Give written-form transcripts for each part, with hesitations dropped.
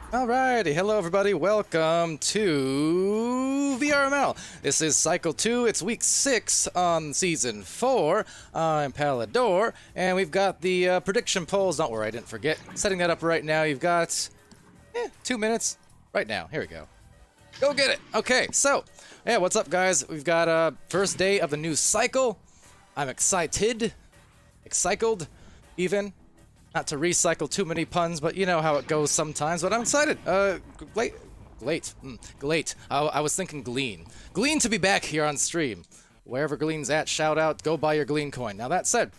Alrighty, hello everybody, welcome to VRML. This is Cycle 2, it's week 6 on Season 4. I'm Palidore, and we've got the prediction polls. Don't worry, I didn't forget. Setting that up right now, you've got 2 minutes right now. Here we go. Go get it! Okay, so, yeah, what's up guys? We've got first day of the new cycle. I'm excited. Excycled, even. Not to recycle too many puns, but you know how it goes sometimes. But I'm excited. Glate. I was thinking Glean. Glean to be back here on stream. Wherever Glean's at, shout out. Go buy your Glean coin. Now that said,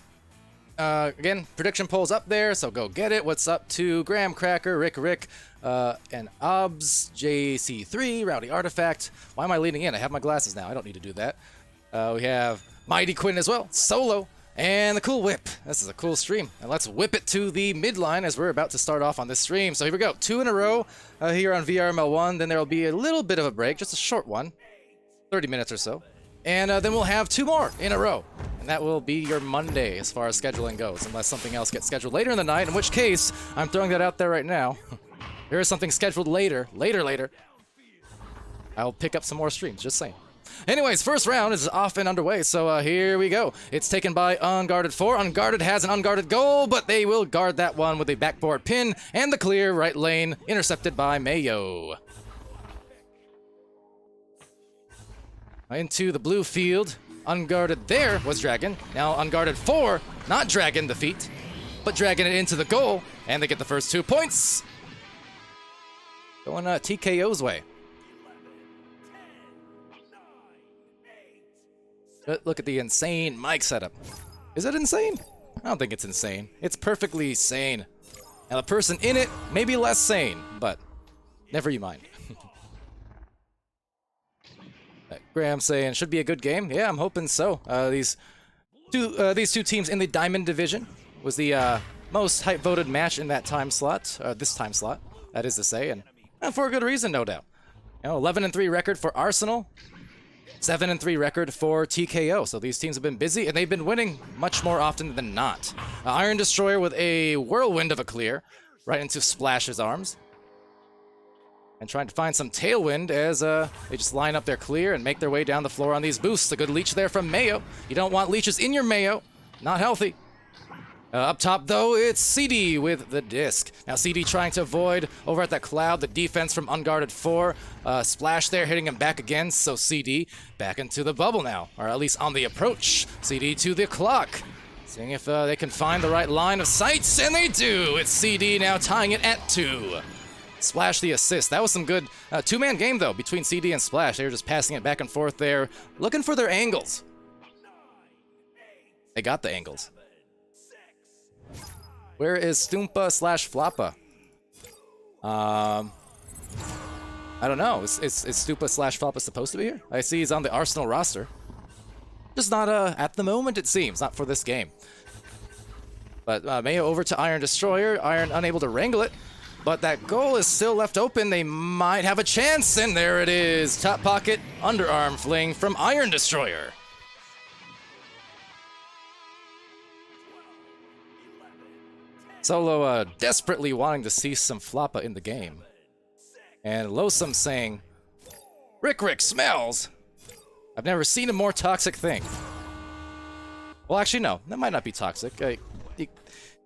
again, prediction polls up there, so go get it. What's up to Graham Cracker, Rick, and Obs, JC3, Rowdy Artifact. Why am I leaning in? I have my glasses now. I don't need to do that. We have Mighty Quinn as well. Solo. And the cool whip. This is a cool stream. And let's whip it to the midline as we're about to start off on this stream. So here we go. 2 in a row here on VRML 1. Then there will be a little bit of a break, just a short one. 30 minutes or so. And then we'll have 2 more in a row. And that will be your Monday as far as scheduling goes, unless something else gets scheduled later in the night, in which case, I'm throwing that out there right now. There is something scheduled later. I'll pick up some more streams, just saying. Anyways, first round is off and underway, so here we go. It's taken by Unguarded 4. Unguarded has an unguarded goal, but they will guard that one with a backboard pin, and the clear right lane intercepted by Mayo. Into the blue field. Unguarded there was Dragon. Now Unguarded 4, not Dragon the feat, but Dragon it into the goal, and they get the first 2 points. Going TKO's way. Look at the insane mic setup. Is it insane? I don't think it's insane. It's perfectly sane. Now the person in it may be less sane, but never you mind. Graham saying should be a good game. Yeah, I'm hoping so. These two teams in the Diamond Division was the most hype voted match in that time slot. This time slot, that is to say, and for a good reason, no doubt. You know, 11-3 record for Arsenal. 7-3 record for TKO, so these teams have been busy, and they've been winning much more often than not. Iron Destroyer with a whirlwind of a clear, right into Splash's arms. And trying to find some tailwind as they just line up their clear and make their way down the floor on these boosts. A good leech there from Mayo. You don't want leeches in your Mayo. Not healthy. Up top, though, it's CD with the disc. Now, CD trying to avoid over at that cloud, the defense from Unguarded 4. Splash there, hitting him back again, so CD back into the bubble now, or at least on the approach. CD to the clock. Seeing if they can find the right line of sights, and they do! It's CD now tying it at 2. Splash the assist. That was some good two-man game, though, between CD and Splash. They were just passing it back and forth there, looking for their angles. They got the angles. Where is Stumpa / Floppa? I don't know. Is Stupa / Floppa supposed to be here? I see he's on the Arsenal roster. Just not at the moment, it seems. Not for this game. But Mayo over to Iron Destroyer. Iron unable to wrangle it. But that goal is still left open. They might have a chance. And there it is. Top pocket underarm fling from Iron Destroyer. Solo desperately wanting to see some Floppa in the game. And Losum saying, Rick smells! I've never seen a more toxic thing. Well, actually, no. That might not be toxic. You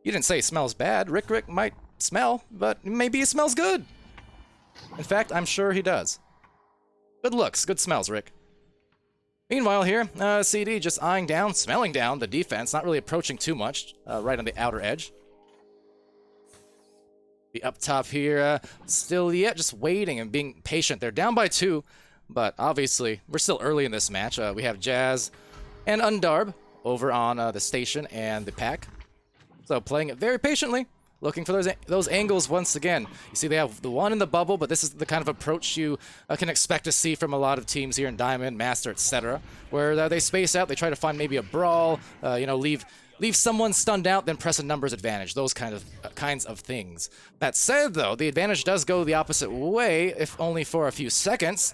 didn't say it smells bad. Rick might smell, but maybe he smells good. In fact, I'm sure he does. Good looks, good smells, Rick. Meanwhile here, CD just eyeing down, smelling down the defense, not really approaching too much, right on the outer edge. Be up top here, still yet just waiting and being patient. They're down by 2, but obviously we're still early in this match. We have Jazz and Undarb over on the station and the pack. So playing it very patiently. looking for those angles once again. You see they have the one in the bubble, but this is the kind of approach you can expect to see from a lot of teams here in Diamond, Master, etc., where they space out, they try to find maybe a brawl, you know, leave someone stunned out, then press a numbers advantage, those kinds of things. That said, though, the advantage does go the opposite way, if only for a few seconds,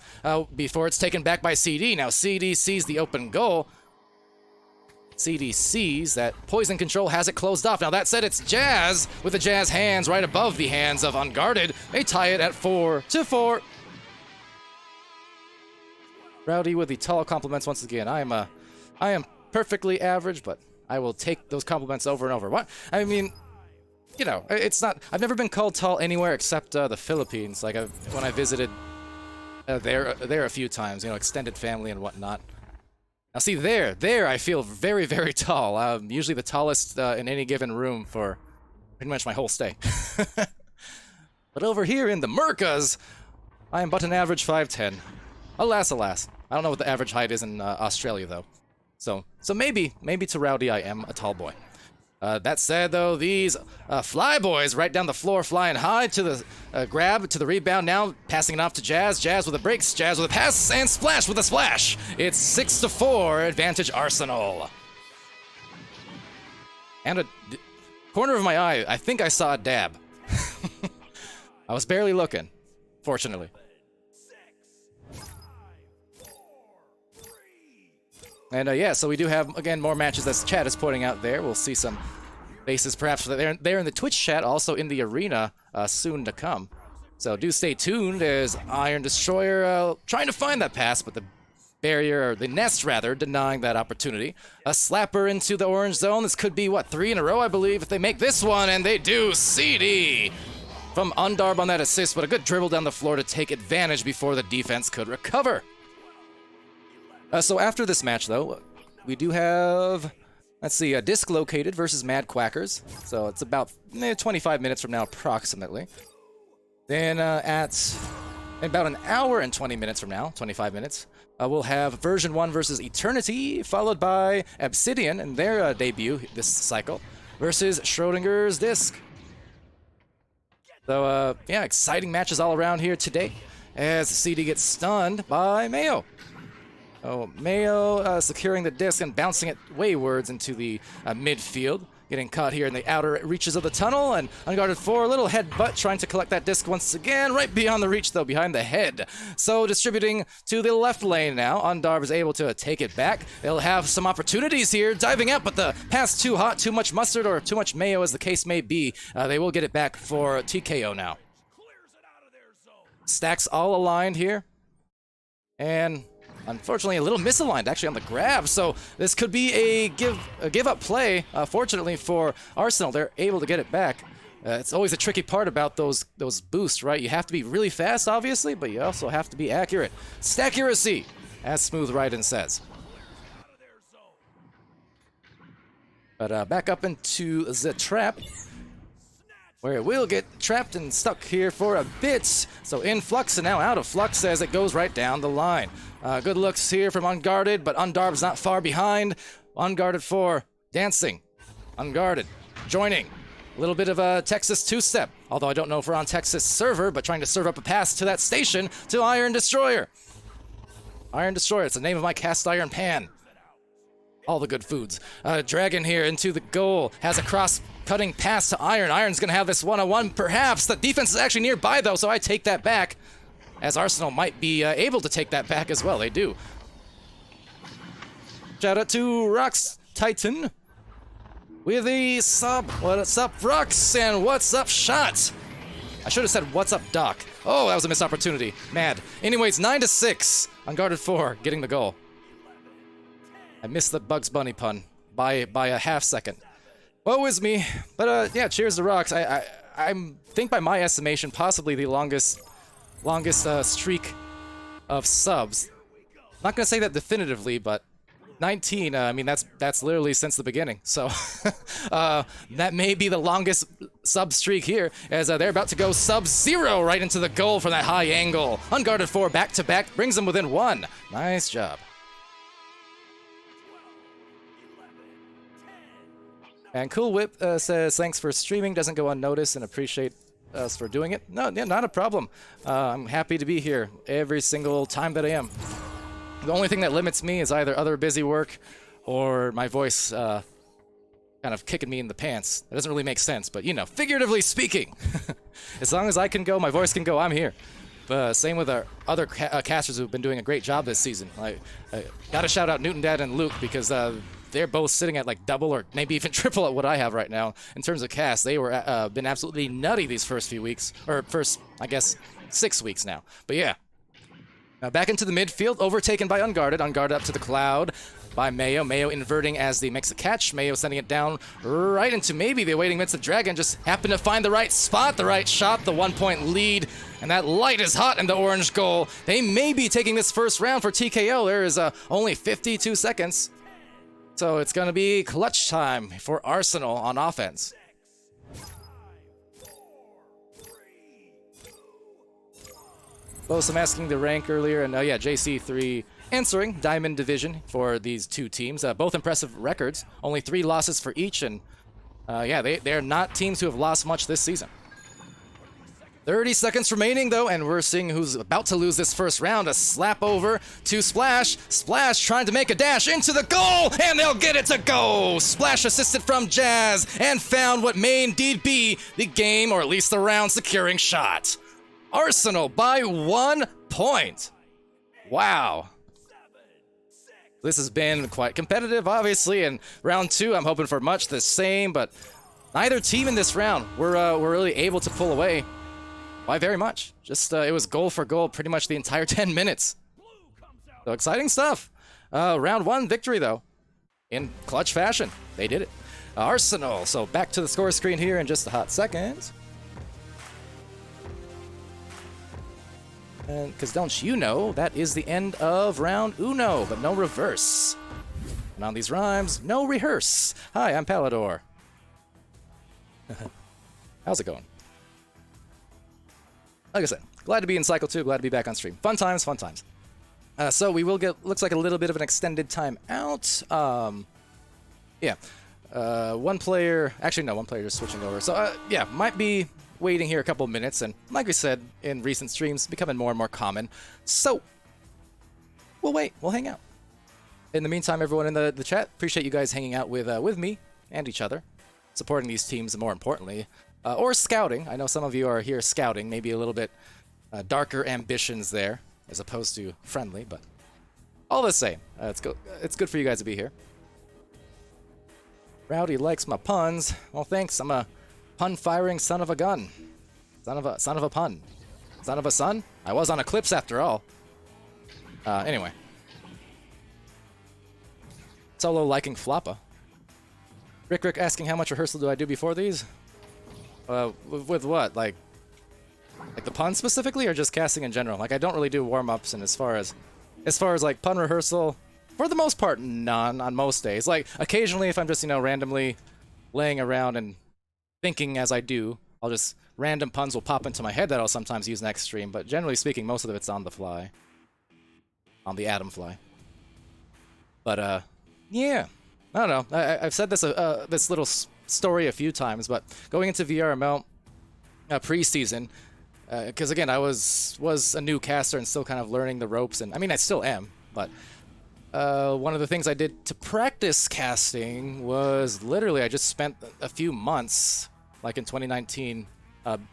before it's taken back by CD. Now, CD sees the open goal. CD sees that Poison Control has it closed off. Now, that said, it's Jazz, with the Jazz hands right above the hands of Unguarded. They tie it at 4-4. Rowdy with the tall compliments once again. I am perfectly average, but I will take those compliments over and over. What? I mean, you know, it's not... I've never been called tall anywhere except the Philippines. Like, when I visited there a few times, you know, extended family and whatnot. Now, see, there I feel very, very tall. I'm usually the tallest in any given room for pretty much my whole stay. But over here in the Mercas, I am but an average 5'10". Alas, alas. I don't know what the average height is in Australia, though. So maybe to Rowdy I am a tall boy. That said, though, these fly boys right down the floor, flying high to the grab, to the rebound now, passing it off to Jazz. Jazz with the breaks, Jazz with a pass, and Splash with a splash. It's 6-4, advantage Arsenal. And a corner of my eye, I think I saw a dab. I was barely looking, fortunately. And yeah, so we do have, again, more matches as chat is pointing out there. We'll see some faces perhaps there in the Twitch chat, also in the arena soon to come. So do stay tuned as Iron Destroyer trying to find that pass, but the barrier, or the nest rather, denying that opportunity. A slapper into the orange zone. This could be, what, 3 in a row, I believe, if they make this one, and they do. CD from Undarb on that assist, but a good dribble down the floor to take advantage before the defense could recover. So after this match, though, we do have, let's see, a disc located versus Mad Quackers. So it's about 25 minutes from now, approximately. Then at about an hour and 20 minutes from now, 25 minutes, we'll have Version 1 versus Eternity, followed by Obsidian and their debut this cycle, versus Schrodinger's Disc. So, yeah, exciting matches all around here today, as CD gets stunned by Mayo. Oh, Mayo securing the disc and bouncing it waywards into the midfield. Getting caught here in the outer reaches of the tunnel, and Unguarded 4, a little headbutt, trying to collect that disc once again, right beyond the reach, though, behind the head. So distributing to the left lane now. Undarb is able to take it back. They'll have some opportunities here, diving up, but the pass too hot, too much mustard, or too much mayo, as the case may be. They will get it back for TKO now. Stacks all aligned here, and unfortunately, a little misaligned, actually, on the grab, so this could be a give-up play. Fortunately for Arsenal, they're able to get it back. It's always a tricky part about those boosts, right? You have to be really fast, obviously, but you also have to be accurate. Staccuracy, as Smooth Ryden says. But back up into the trap, where it will get trapped and stuck here for a bit. So in flux and now out of flux as it goes right down the line. Good looks here from Unguarded, but Undarb's not far behind. Unguarded 4, dancing. Unguarded, joining. A little bit of a Texas two-step, although I don't know if we're on Texas server, but trying to serve up a pass to that station to Iron Destroyer. Iron Destroyer, it's the name of my cast iron pan. All the good foods. Dragon here into the goal. Has a cross-cutting pass to Iron. Iron's going to have this one-on-one, perhaps. The defense is actually nearby, though, so I take that back. As Arsenal might be able to take that back as well. They do. Shout out to Rox Titan with the sub. What's up, Rox? And what's up, Shot? I should have said, what's up, Doc? Oh, that was a missed opportunity. Mad. Anyways, 9-6. Unguarded 4, getting the goal. I missed the Bugs Bunny pun by a half second. Woe is me. But yeah, cheers to Rox. I think by my estimation, possibly the longest streak of subs. Not gonna say that definitively, but 19. I mean, that's literally since the beginning. So that may be the longest sub streak here, as they're about to go sub-0 right into the goal from that high angle. Unguarded 4 back to back brings them within 1. Nice job. And Cool Whip says, thanks for streaming, doesn't go unnoticed, and appreciate us for doing it. No, yeah, not a problem. I'm happy to be here every single time that I am. The only thing that limits me is either other busy work or my voice kind of kicking me in the pants. That doesn't really make sense, but you know, figuratively speaking. As long as I can go, my voice can go, I'm here. Same with our other casters who've been doing a great job this season. I gotta shout out Newton Dad and Luke because they're both sitting at like double or maybe even triple at what I have right now in terms of cast. They were been absolutely nutty these first few weeks, or first, I guess, 6 weeks now. But yeah. Now back into the midfield, overtaken by Unguarded. Unguarded up to the cloud by Mayo. Mayo inverting as he makes the catch. Mayo sending it down right into maybe the awaiting midst of Dragon. Just happened to find the right spot, the right shot, the 1-point lead. And that light is hot in the orange goal. They may be taking this first round for TKO. There is only 52 seconds. So it's going to be clutch time for Arsenal on offense. I'm asking the rank earlier, and yeah, JC3 answering Diamond Division for these two teams. Both impressive records, only 3 losses for each, and yeah, they're not teams who have lost much this season. 30 seconds remaining, though, and we're seeing who's about to lose this first round. A slap over to Splash. Splash trying to make a dash into the goal, and they'll get it to go. Splash assisted from Jazz and found what may indeed be the game, or at least the round-securing shot. Arsenal by 1 point. Wow. This has been quite competitive, obviously, and round 2, I'm hoping for much the same, but neither team in this round were really able to pull away by very much. Just, it was goal for goal pretty much the entire 10 minutes. So exciting stuff. Round 1 victory, though, in clutch fashion. They did it. Arsenal, so back to the score screen here in just a hot second. Because don't you know, that is the end of round uno, but no reverse. And on these rhymes, no rehearse. Hi, I'm Palidore. How's it going? Like I said, glad to be in Cycle 2, glad to be back on stream. Fun times, fun times. So we will get, looks like a little bit of an extended time out. Yeah. One player, actually no, one player just switching over. So yeah, might be waiting here a couple minutes, and like we said in recent streams, becoming more and more common. So we'll wait, we'll hang out. In the meantime, everyone in the chat, appreciate you guys hanging out with me and each other, supporting these teams, more importantly, or scouting. I know some of you are here scouting, maybe a little bit darker ambitions there, as opposed to friendly, but all the same, it's good for you guys to be here. Rowdy likes my puns. Well, thanks. I'm a pun-firing son of a gun. Son of a pun. Son of a son? I was on Eclipse after all. Anyway. Solo liking Floppa. Rick asking how much rehearsal do I do before these? With what? Like the pun specifically, or just casting in general? Like, I don't really do warm-ups, and as far as like pun rehearsal, for the most part, none on most days. Like, occasionally if I'm just, you know, randomly laying around and thinking as I do, I'll just, random puns will pop into my head that I'll sometimes use next stream, but generally speaking, most of it's on the fly. On the atom fly. But, yeah. I don't know. I've said this, this little story a few times, but going into VRML preseason, because again, I was a new caster and still kind of learning the ropes, and I mean, I still am, but one of the things I did to practice casting was literally I just spent a few months, like in 2019,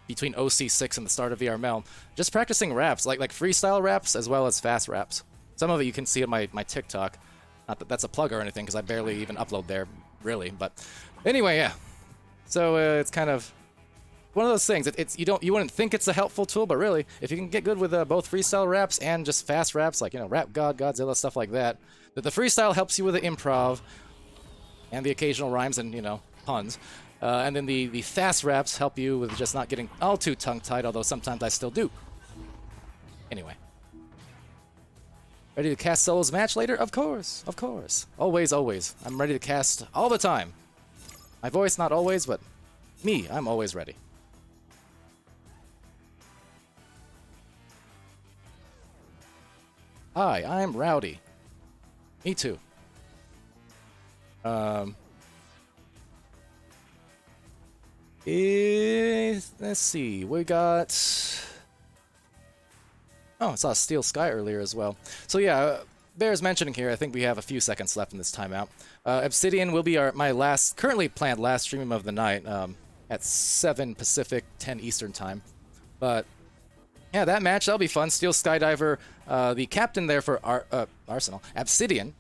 between OC6 and the start of VRML, just practicing raps, like freestyle raps as well as fast raps. Some of it you can see on my TikTok. Not that that's a plug or anything, because I barely even upload there, really. But anyway, yeah. So it's kind of one of those things. You wouldn't think it's a helpful tool, but really, if you can get good with both freestyle raps and just fast raps, like, you know, Rap God, Godzilla, stuff like that, the freestyle helps you with the improv and the occasional rhymes and, you know, puns. And then the fast raps help you with just not getting all too tongue-tied, although sometimes I still do. Anyway. Ready to cast solos match later? Of course, of course. Always, always. I'm ready to cast all the time. My voice, not always, but me, I'm always ready. Hi, I'm Rowdy. Me too. Let's see, we got... Oh, I saw Steel Sky earlier as well. So yeah, bears mentioning here, I think we have a few seconds left in this timeout. Obsidian will be my currently planned last stream of the night at 7 Pacific, 10 Eastern time. But yeah, that match, that'll be fun. Steel Skydiver, the captain there for Arsenal, Obsidian,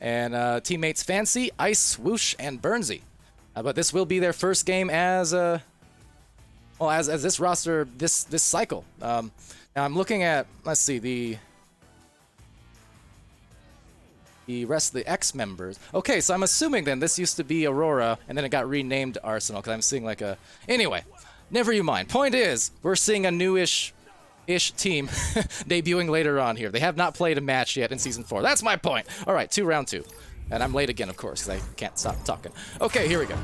and teammates Fancy, Ice, Swoosh, and Burnsy. But this will be their first game as as this roster this cycle. Now I'm looking at, let's see, the rest of the X members. Okay, so I'm assuming then this used to be Aurora, and then it got renamed Arsenal, because I'm seeing like a... Anyway, never you mind. Point is, we're seeing a newish team debuting later on here. They have not played a match yet in Season 4. That's my point. All right, round 2. And I'm late again, of course, because I can't stop talking. Okay, here we go.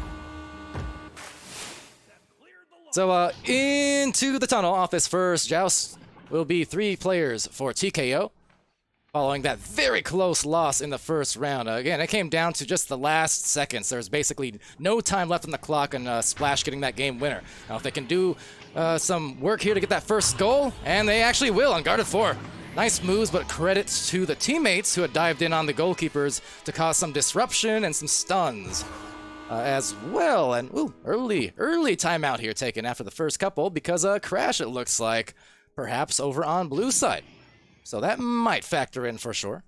So, into the tunnel, office first joust will be 3 players for TKO. Following that very close loss in the first round. Again, it came down to just the last seconds. There's basically no time left on the clock, and Splash getting that game winner. Now, if they can do some work here to get that first goal, and they actually will on guarded 4. Nice moves, but credits to the teammates who had dived in on the goalkeepers to cause some disruption and some stuns as well. And ooh, early timeout here taken after the first couple because Crash, it looks like, perhaps over on blue side. So that might factor in for sure.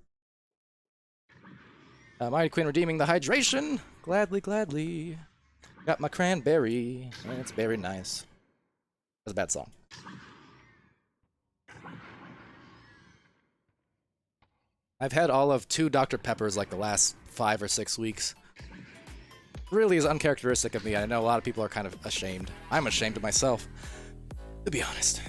Mighty Queen redeeming the hydration. Gladly, gladly. Got my cranberry. It's very nice. That's a bad song. I've had all of 2 Dr. Peppers like the last 5 or 6 weeks. Really is uncharacteristic of me. I know a lot of people are kind of ashamed. I'm ashamed of myself, to be honest.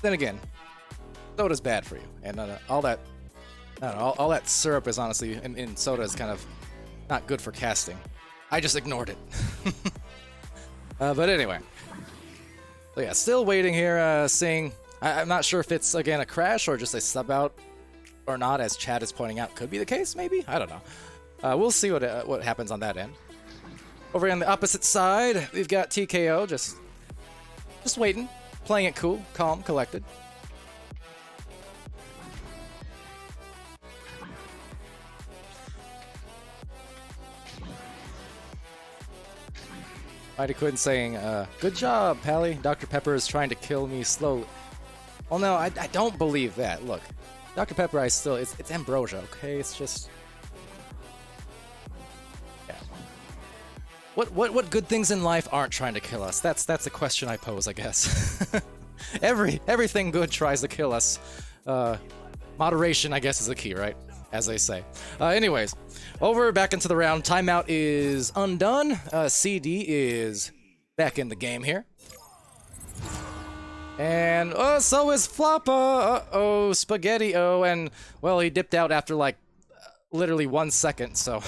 Then again, soda's bad for you, and all that, I don't know, all that syrup is honestly in soda is kind of not good for casting. I just ignored it. But anyway, so yeah, still waiting here, seeing. I'm not sure if it's again a crash or just a sub out or not, as Chad is pointing out. Could be the case, maybe. I don't know. We'll see what happens on that end. Over on the opposite side, we've got TKO just waiting. Playing it cool, calm, collected. Mighty Quinn saying, good job, Pally. Dr. Pepper is trying to kill me slowly. Well, no, I don't believe that. Look, Dr. Pepper, it's ambrosia, okay? It's just... Yeah. What good things in life aren't trying to kill us? That's a question I pose, I guess. Everything good tries to kill us. Moderation, I guess, is the key, right? As they say. Anyways, back into the round. Timeout is undone. CD is back in the game here. And so is Floppa. Uh-oh, Spaghetti-O. And, well, he dipped out after, like, literally 1 second, so...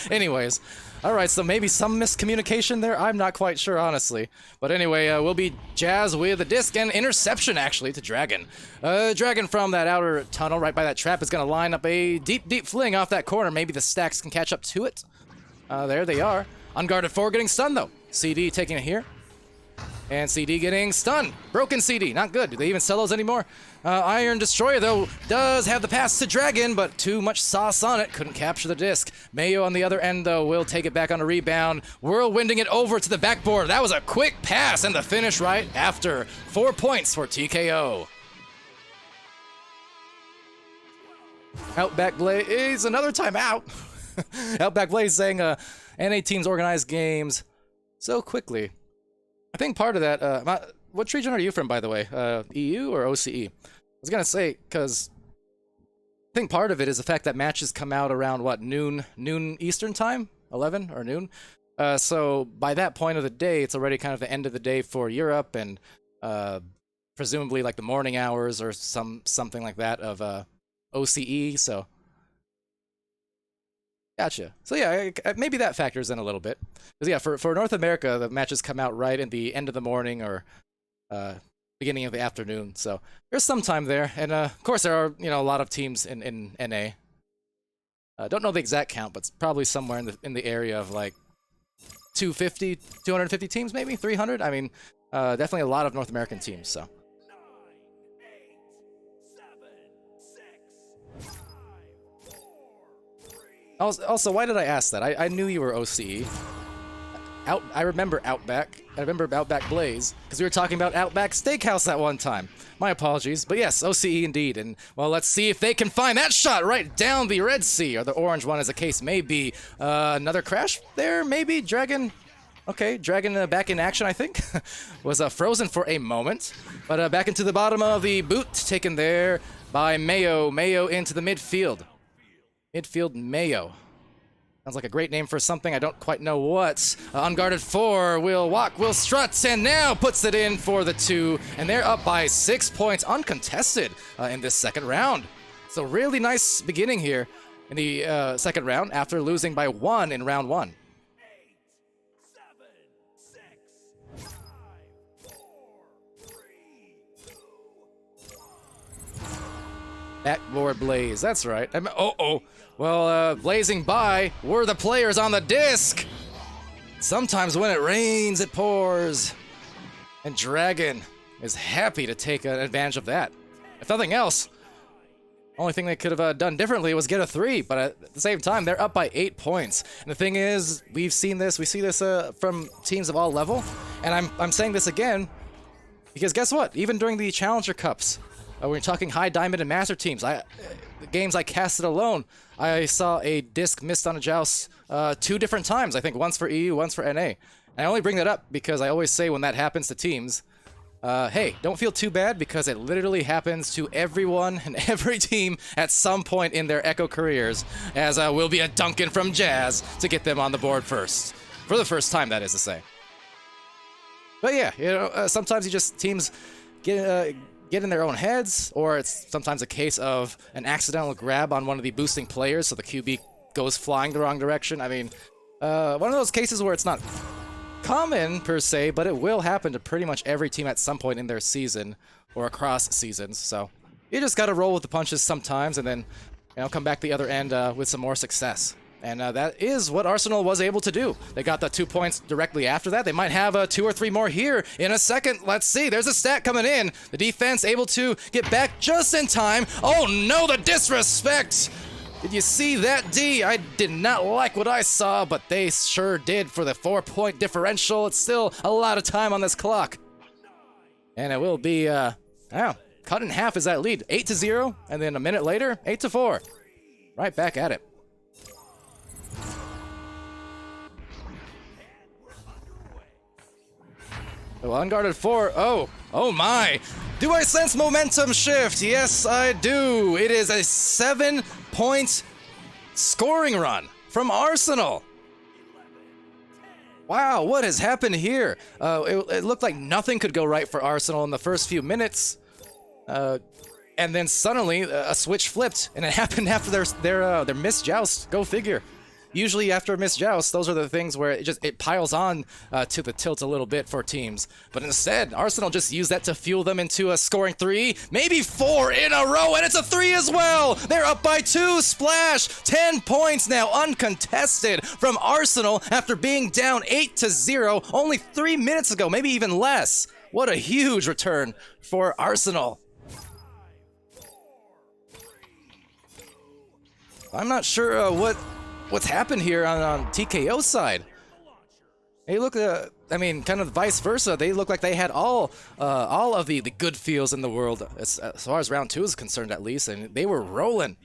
Anyways. Alright, so maybe some miscommunication there? I'm not quite sure, honestly. But anyway, we'll be Jazz with a disc and interception, actually, to Dragon. Dragon from that outer tunnel right by that trap is going to line up a deep fling off that corner. Maybe the stacks can catch up to it. There they are. Unguarded 4 getting stunned, though. CD taking it here. And CD getting stunned. Broken CD, not good. Do they even sell those anymore? Iron Destroyer, though, does have the pass to Dragon, but too much sauce on it. Couldn't capture the disc. Mayo on the other end, though, will take it back on a rebound. Whirlwinding it over to the backboard. That was a quick pass, and the finish right after. 4 points for TKO. Outback Blaze, another timeout. Outback Blaze saying, NA teams organize games so quickly. I think part of that, what region are you from, by the way? EU or OCE? I was gonna say, because I think part of it is the fact that matches come out around, what, noon Eastern time? 11 or noon? So by that point of the day, it's already kind of the end of the day for Europe, and presumably like the morning hours or something like that of OCE, so... Gotcha. So yeah, maybe that factors in a little bit. Because yeah, for North America, the matches come out right at the end of the morning or beginning of the afternoon. So there's some time there, and of course there are a lot of teams in NA. Don't know the exact count, but it's probably somewhere in the area of like 250 teams, maybe 300. I mean, definitely a lot of North American teams. So. Also, why did I ask that? I knew you were OCE. I remember Outback. I remember Outback Blaze, because we were talking about Outback Steakhouse at one time. My apologies. But yes, OCE indeed. And, well, let's see if they can find that shot right down the Red Sea, or the orange one, as the case may be. Another crash there, maybe? Dragon? Okay, Dragon back in action, I think. Was frozen for a moment. But back into the bottom of the boot, taken there by Mayo. Mayo into the midfield. Midfield Mayo. Sounds like a great name for something. I don't quite know what. Unguarded 4 will walk, will strut, and now puts it in for the 2. And they're up by 6 points, uncontested in this second round. So really nice beginning here in the second round after losing by 1 in round 1. Backboard Blaze, that's right. Well, blazing by were the players on the disc. Sometimes when it rains, it pours. And Dragon is happy to take advantage of that. If nothing else, only thing they could have done differently was get a 3, but at the same time, they're up by 8 points. And the thing is, we see this from teams of all level, and I'm saying this again, because guess what? Even during the Challenger Cups, when you're talking high diamond and master teams, the games I casted alone, I saw a disc missed on a joust 2 different times. I think once for EU, once for NA. And I only bring that up because I always say when that happens to teams, hey, don't feel too bad, because it literally happens to everyone and every team at some point in their Echo careers, as will be a Duncan from Jazz to get them on the board first. For the first time, that is to say. But yeah, sometimes teams get in their own heads, or it's sometimes a case of an accidental grab on one of the boosting players, so the QB goes flying the wrong direction. I mean, one of those cases where it's not common per se, but it will happen to pretty much every team at some point in their season or across seasons. So you just gotta roll with the punches sometimes, and then come back the other end with some more success. And that is what Arsenal was able to do. They got the 2 points directly after that. They might have 2 or 3 more here in a second. Let's see. There's a stat coming in. The defense able to get back just in time. Oh no, the disrespect! Did you see that, D? I did not like what I saw, but they sure did for the 4-point differential. It's still a lot of time on this clock. And it will be, cut in half is that lead. 8-0, and then a minute later, 8-4. Right back at it. Oh, unguarded 4. Oh my. Do I sense momentum shift? Yes, I do. It is a 7-point scoring run from Arsenal. Wow, what has happened here? It looked like nothing could go right for Arsenal in the first few minutes. And then suddenly a switch flipped, and it happened after their missed joust. Go figure. Usually after a missed joust, those are the things where it piles on to the tilt a little bit for teams. But instead, Arsenal just used that to fuel them into a scoring 3, maybe 4 in a row, and it's a 3 as well! They're up by 2, splash! 10 points now, uncontested from Arsenal after being down 8-0 only 3 minutes ago, maybe even less. What a huge return for Arsenal. I'm not sure what's happened here on TKO side. They look, I mean, kind of vice versa. They look like they had all of the good feels in the world, as far as round 2 is concerned, at least, and they were rolling.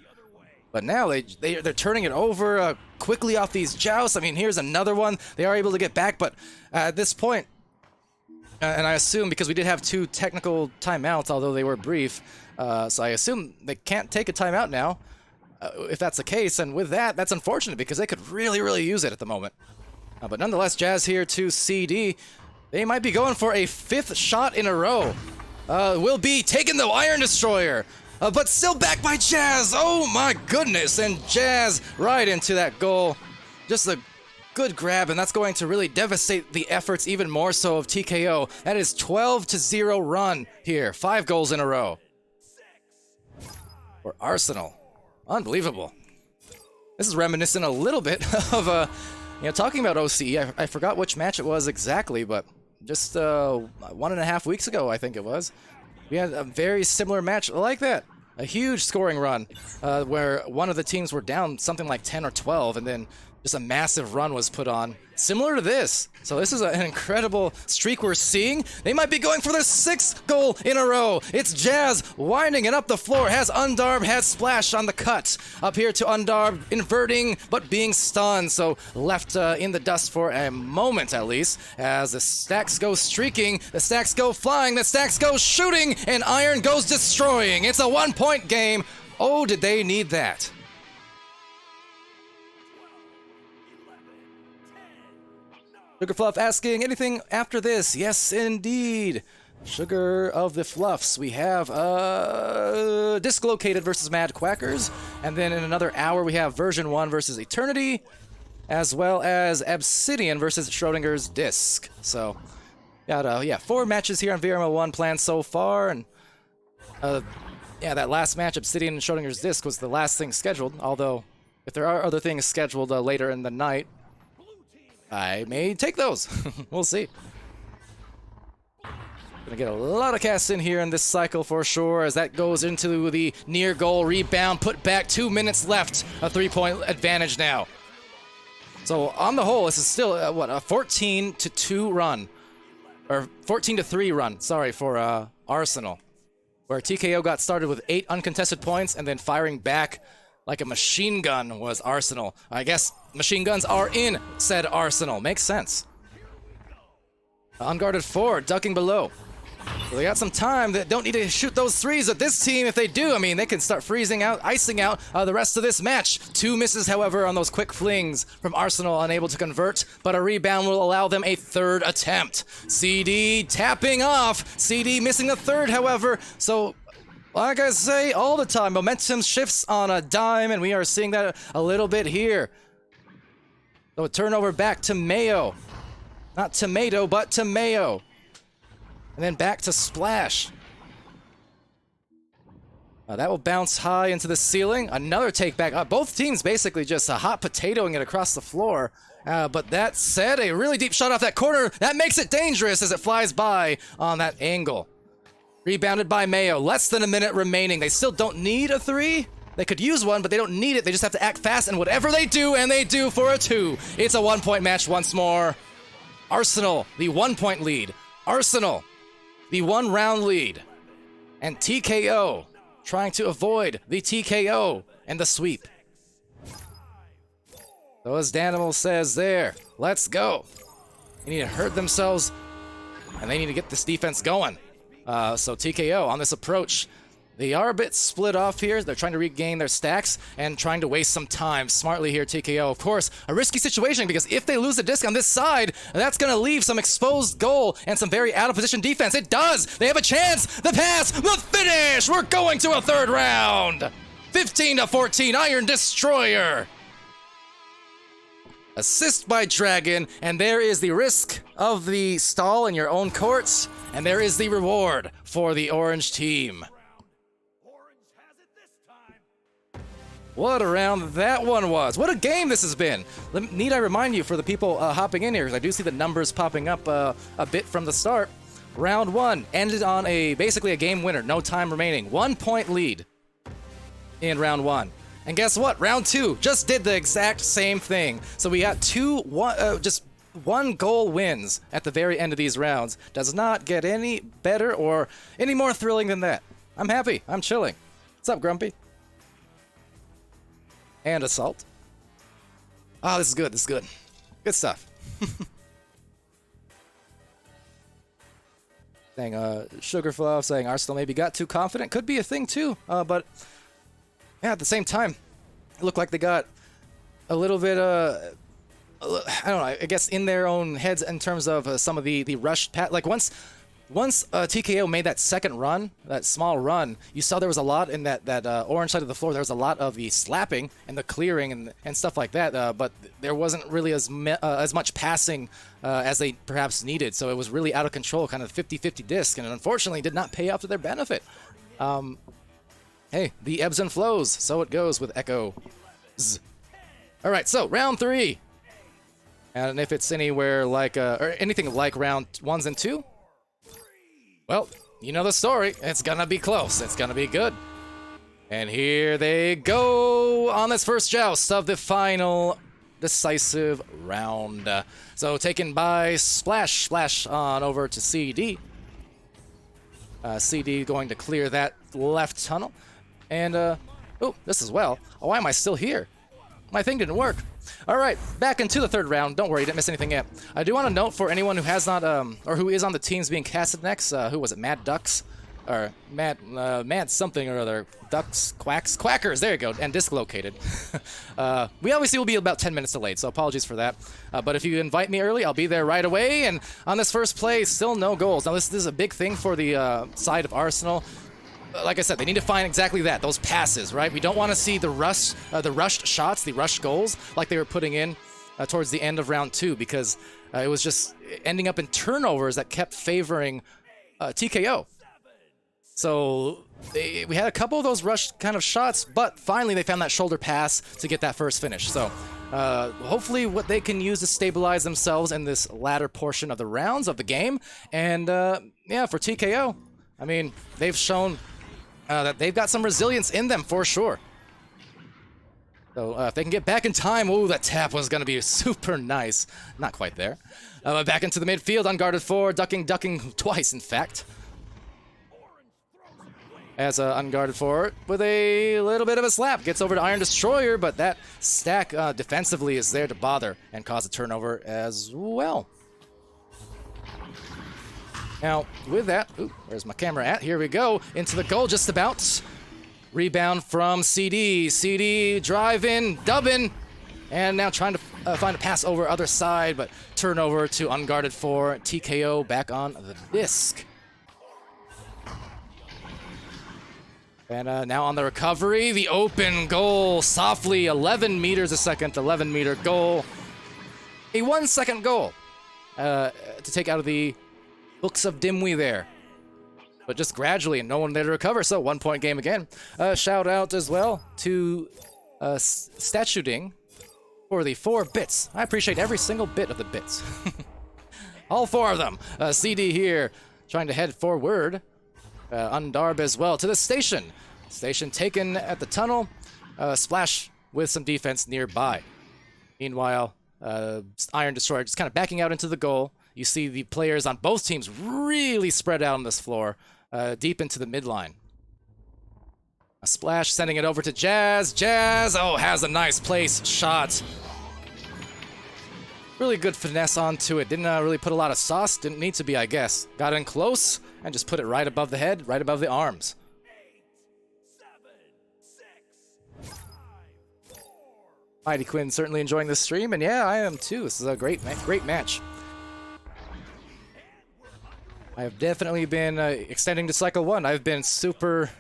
But now they're turning it over quickly off these jousts. I mean, here's another one. They are able to get back, but at this point, and I assume because we did have 2 technical timeouts, although they were brief, so I assume they can't take a timeout now. If that's the case, and with that, that's unfortunate because they could really, really use it at the moment. But nonetheless, Jazz here to CD. They might be going for a 5th shot in a row. Will be taking the Iron Destroyer, but still back by Jazz. Oh my goodness, and Jazz right into that goal. Just good grab, and that's going to really devastate the efforts even more so of TKO. That is 12-0 run here. 5 goals in a row for Arsenal. Unbelievable. This is reminiscent a little bit of, talking about OCE. I forgot which match it was exactly, but just 1.5 weeks ago, I think it was. We had a very similar match like that. A huge scoring run where one of the teams were down something like 10 or 12, and then just a massive run was put on, similar to this. So this is an incredible streak we're seeing. They might be going for their 6th goal in a row. It's Jazz winding it up the floor. Has Undarb, has Splash on the cut. Up here to Undarb, inverting, but being stunned. So left in the dust for a moment at least, as the stacks go streaking, the stacks go flying, the stacks go shooting, and Iron goes destroying. It's a 1-point game. Oh, did they need that? Sugar Fluff asking, anything after this? Yes, indeed. Sugar of the Fluffs. We have Dislocated versus Mad Quackers. And then in another hour, we have Version 1 versus Eternity, as well as Obsidian versus Schrodinger's Disc. So, got 4 matches here on VRML 1 planned so far. And that last match, Obsidian and Schrodinger's Disc, was the last thing scheduled. Although, if there are other things scheduled later in the night, I may take those. We'll see. Gonna get a lot of casts in here in this cycle for sure, as that goes into the near goal rebound, put back, 2 minutes left, a 3-point advantage now. So on the whole, this is still a 14-2 run, or 14-3 run. Sorry, for Arsenal, where TKO got started with 8 uncontested points and then firing back like a machine gun was Arsenal. I guess machine guns are in said Arsenal. Makes sense. Unguarded forward, ducking below. So they got some time. That don't need to shoot those threes. But this team, if they do, I mean, they can start freezing out, icing out the rest of this match. 2 misses, however, on those quick flings from Arsenal, unable to convert. But a rebound will allow them a 3rd attempt. CD tapping off. CD missing the 3rd, however. So, like I say all the time, momentum shifts on a dime, and we are seeing that a little bit here. So a turnover back to Mayo. Not tomato, but to Mayo. And then back to Splash. That will bounce high into the ceiling. Another take back. Both teams basically just hot potatoing it across the floor. But that said, a really deep shot off that corner. That makes it dangerous as it flies by on that angle. Rebounded by Mayo. Less than a minute remaining. They still don't need a 3. They could use one, but they don't need it. They just have to act fast, and whatever they do, and they do for a 2. It's a 1-point match once more. Arsenal, the 1-point lead. Arsenal, the 1-round lead. And TKO trying to avoid the TKO and the sweep. So as Danimal says there, let's go. They need to hurt themselves, and they need to get this defense going. So TKO on this approach. They are a bit split off here. They're trying to regain their stacks and trying to waste some time smartly here, TKO. Of course, a risky situation, because if they lose the disc on this side, that's going to leave some exposed goal and some very out-of-position defense. It does! They have a chance! The pass! The finish! We're going to a 3rd round! 15-14, Iron Destroyer! Assist by Dragon, and there is the risk of the stall in your own courts, and there is the reward for the orange team. What a round that one was. What a game this has been. Need I remind you, for the people hopping in here, because I do see the numbers popping up a bit from the start. Round 1 ended on basically a game winner. No time remaining. 1-point lead in round 1. And guess what? Round 2 just did the exact same thing. So we got just 1 goal wins at the very end of these rounds. Does not get any better or any more thrilling than that. I'm happy. I'm chilling. What's up, Grumpy? And Assault. Oh, this is good. This is good. Good stuff. Saying, Sugarflow saying Arsenal maybe got too confident. Could be a thing too. But yeah, at the same time, it looked like they got a little bit, I don't know, I guess in their own heads in terms of some of the rushed pat. Like once once TKO made that second run, that small run, you saw there was a lot in that orange side of the floor. There was a lot of the slapping and the clearing and stuff like that, but there wasn't really as much passing as they perhaps needed. So it was really out of control, kind of 50-50 disc, and unfortunately did not pay off to their benefit. Hey, the ebbs and flows, so it goes with Echo. All right, so round 3. And if it's anywhere like, or anything like round 1s and 2, well, you know the story. It's gonna be close. It's gonna be good. And here they go on this first joust of the final decisive round. So taken by Splash on over to CD. CD going to clear that left tunnel. And, oh, this as well. Oh, why am I still here? My thing didn't work. All right, back into the third round. Don't worry, you didn't miss anything yet. I do want to note for anyone who has not, or who is on the teams being casted next, who was it, Mad Ducks? Or Mad something or other. Ducks, Quackers, there you go, and dislocated. We obviously will be about 10 minutes delayed, so apologies for that. But if you invite me early, I'll be there right away. And on this first play, still no goals. Now this is a big thing for the side of Arsenal. Like I said, they need to find exactly that, those passes, right? We don't want to see the rushed shots, the rushed goals, like they were putting in towards the end of round 2, because it was just ending up in turnovers that kept favoring TKO. So we had a couple of those rushed kind of shots, but finally they found that shoulder pass to get that first finish. So hopefully what they can use to stabilize themselves in this latter portion of the rounds of the game. And yeah, for TKO, I mean, they've shown that they've got some resilience in them for sure. So if they can get back in time, ooh, that tap was going to be super nice. Not quite there. Back into the midfield, unguarded for, ducking twice, in fact. As unguarded for with a little bit of a slap. Gets over to Iron Destroyer, but that stack defensively is there to bother and cause a turnover as well. Now, with that, ooh, where's my camera at? Here we go, into the goal just about. Rebound from CD. CD driving, dubbing, and now trying to find a pass over other side, but turnover to unguarded for TKO back on the disc. And now on the recovery, the open goal, softly, 11 meters a second, 11-meter goal. A 1-second goal to take out of the books of Dimwee there. But just gradually, and no one there to recover, so 1-point game again. Shout out as well to Statshooting for the 4 bits. I appreciate every single bit of the bits. All 4 of them. CD here, trying to head forward. Undarb as well to the station. Station taken at the tunnel. Splash with some defense nearby. Meanwhile, Iron Destroyer just kind of backing out into the goal. You see the players on both teams really spread out on this floor, deep into the midline. A Splash sending it over to Jazz. Jazz, oh, has a nice place shot. Really good finesse onto it. Didn't really put a lot of sauce. Didn't need to be, I guess. Got in close and just put it right above the head, right above the arms. Mighty Quinn certainly enjoying this stream, and yeah, I am too. This is a great match. I have definitely been extending to Cycle 1. I've been super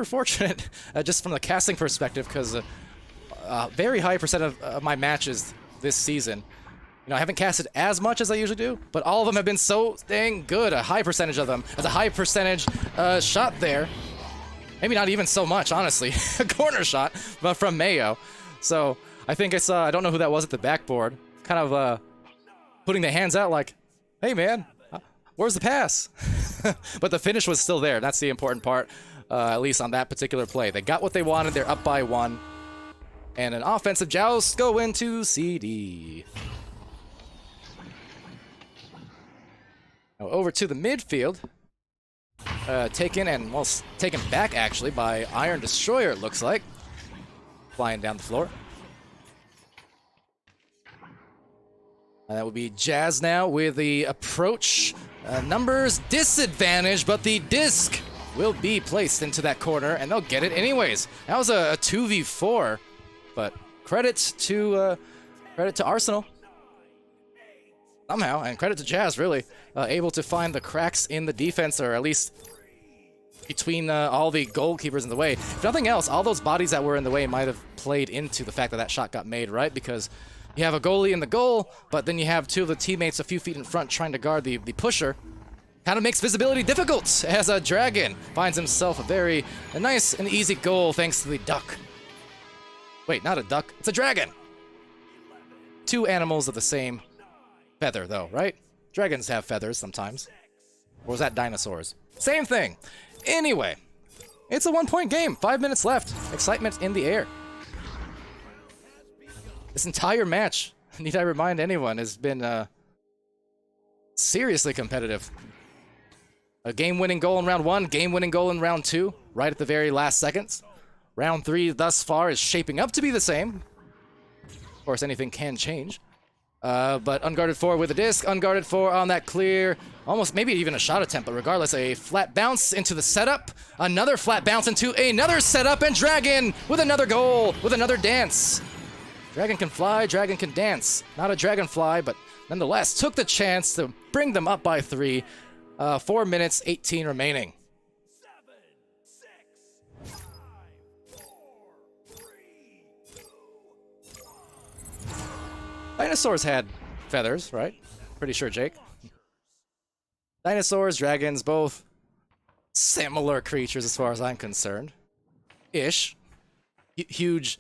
fortunate just from the casting perspective, because a very high percent of my matches this season, you know, I haven't casted as much as I usually do, but all of them have been so dang good. A high percentage of them. As a high percentage shot there. Maybe not even so much, honestly. A corner shot, but from Mayo. So I think I saw, I don't know who that was at the backboard, kind of putting the hands out like, hey man, where's the pass? But the finish was still there. That's the important part, at least on that particular play. They got what they wanted. They're up by 1. And an offensive joust go into CD. Now over to the midfield. Taken and, well, taken back actually by Iron Destroyer, it looks like. Flying down the floor. And that would be Jazz now with the approach. Numbers disadvantage, but the disc will be placed into that corner, and they'll get it anyways. That was a 2v4, but credit to Arsenal. somehow, and credit to Jazz, really, able to find the cracks in the defense, or at least between all the goalkeepers in the way. If nothing else, all those bodies that were in the way might have played into the fact that that shot got made, right? Because you have a goalie in the goal, but then you have two of the teammates a few feet in front trying to guard the pusher. Kind of makes visibility difficult as a Dragon finds himself a nice and easy goal thanks to the duck. Wait, not a duck, it's a dragon. Two animals of the same feather, though, right? Dragons have feathers sometimes. Or was that dinosaurs? Same thing. Anyway, it's a 1-point game. 5 minutes left. Excitement in the air. This entire match, need I remind anyone, has been seriously competitive. A game-winning goal in round 1, game-winning goal in round 2, right at the very last seconds. Round 3 thus far is shaping up to be the same. Of course, anything can change. But unguarded 4 with a disc, unguarded 4 on that clear, almost maybe even a shot attempt, but regardless, a flat bounce into the setup, another flat bounce into another setup, and Dragon with another goal, with another dance. Dragon can fly, Dragon can dance. Not a dragonfly, but nonetheless, took the chance to bring them up by 3. 4 minutes, 18 remaining. 7, 6, 5, 4, 3, 2. Dinosaurs had feathers, right? Pretty sure, Jake. Dinosaurs, dragons, both similar creatures as far as I'm concerned. Ish. Huge,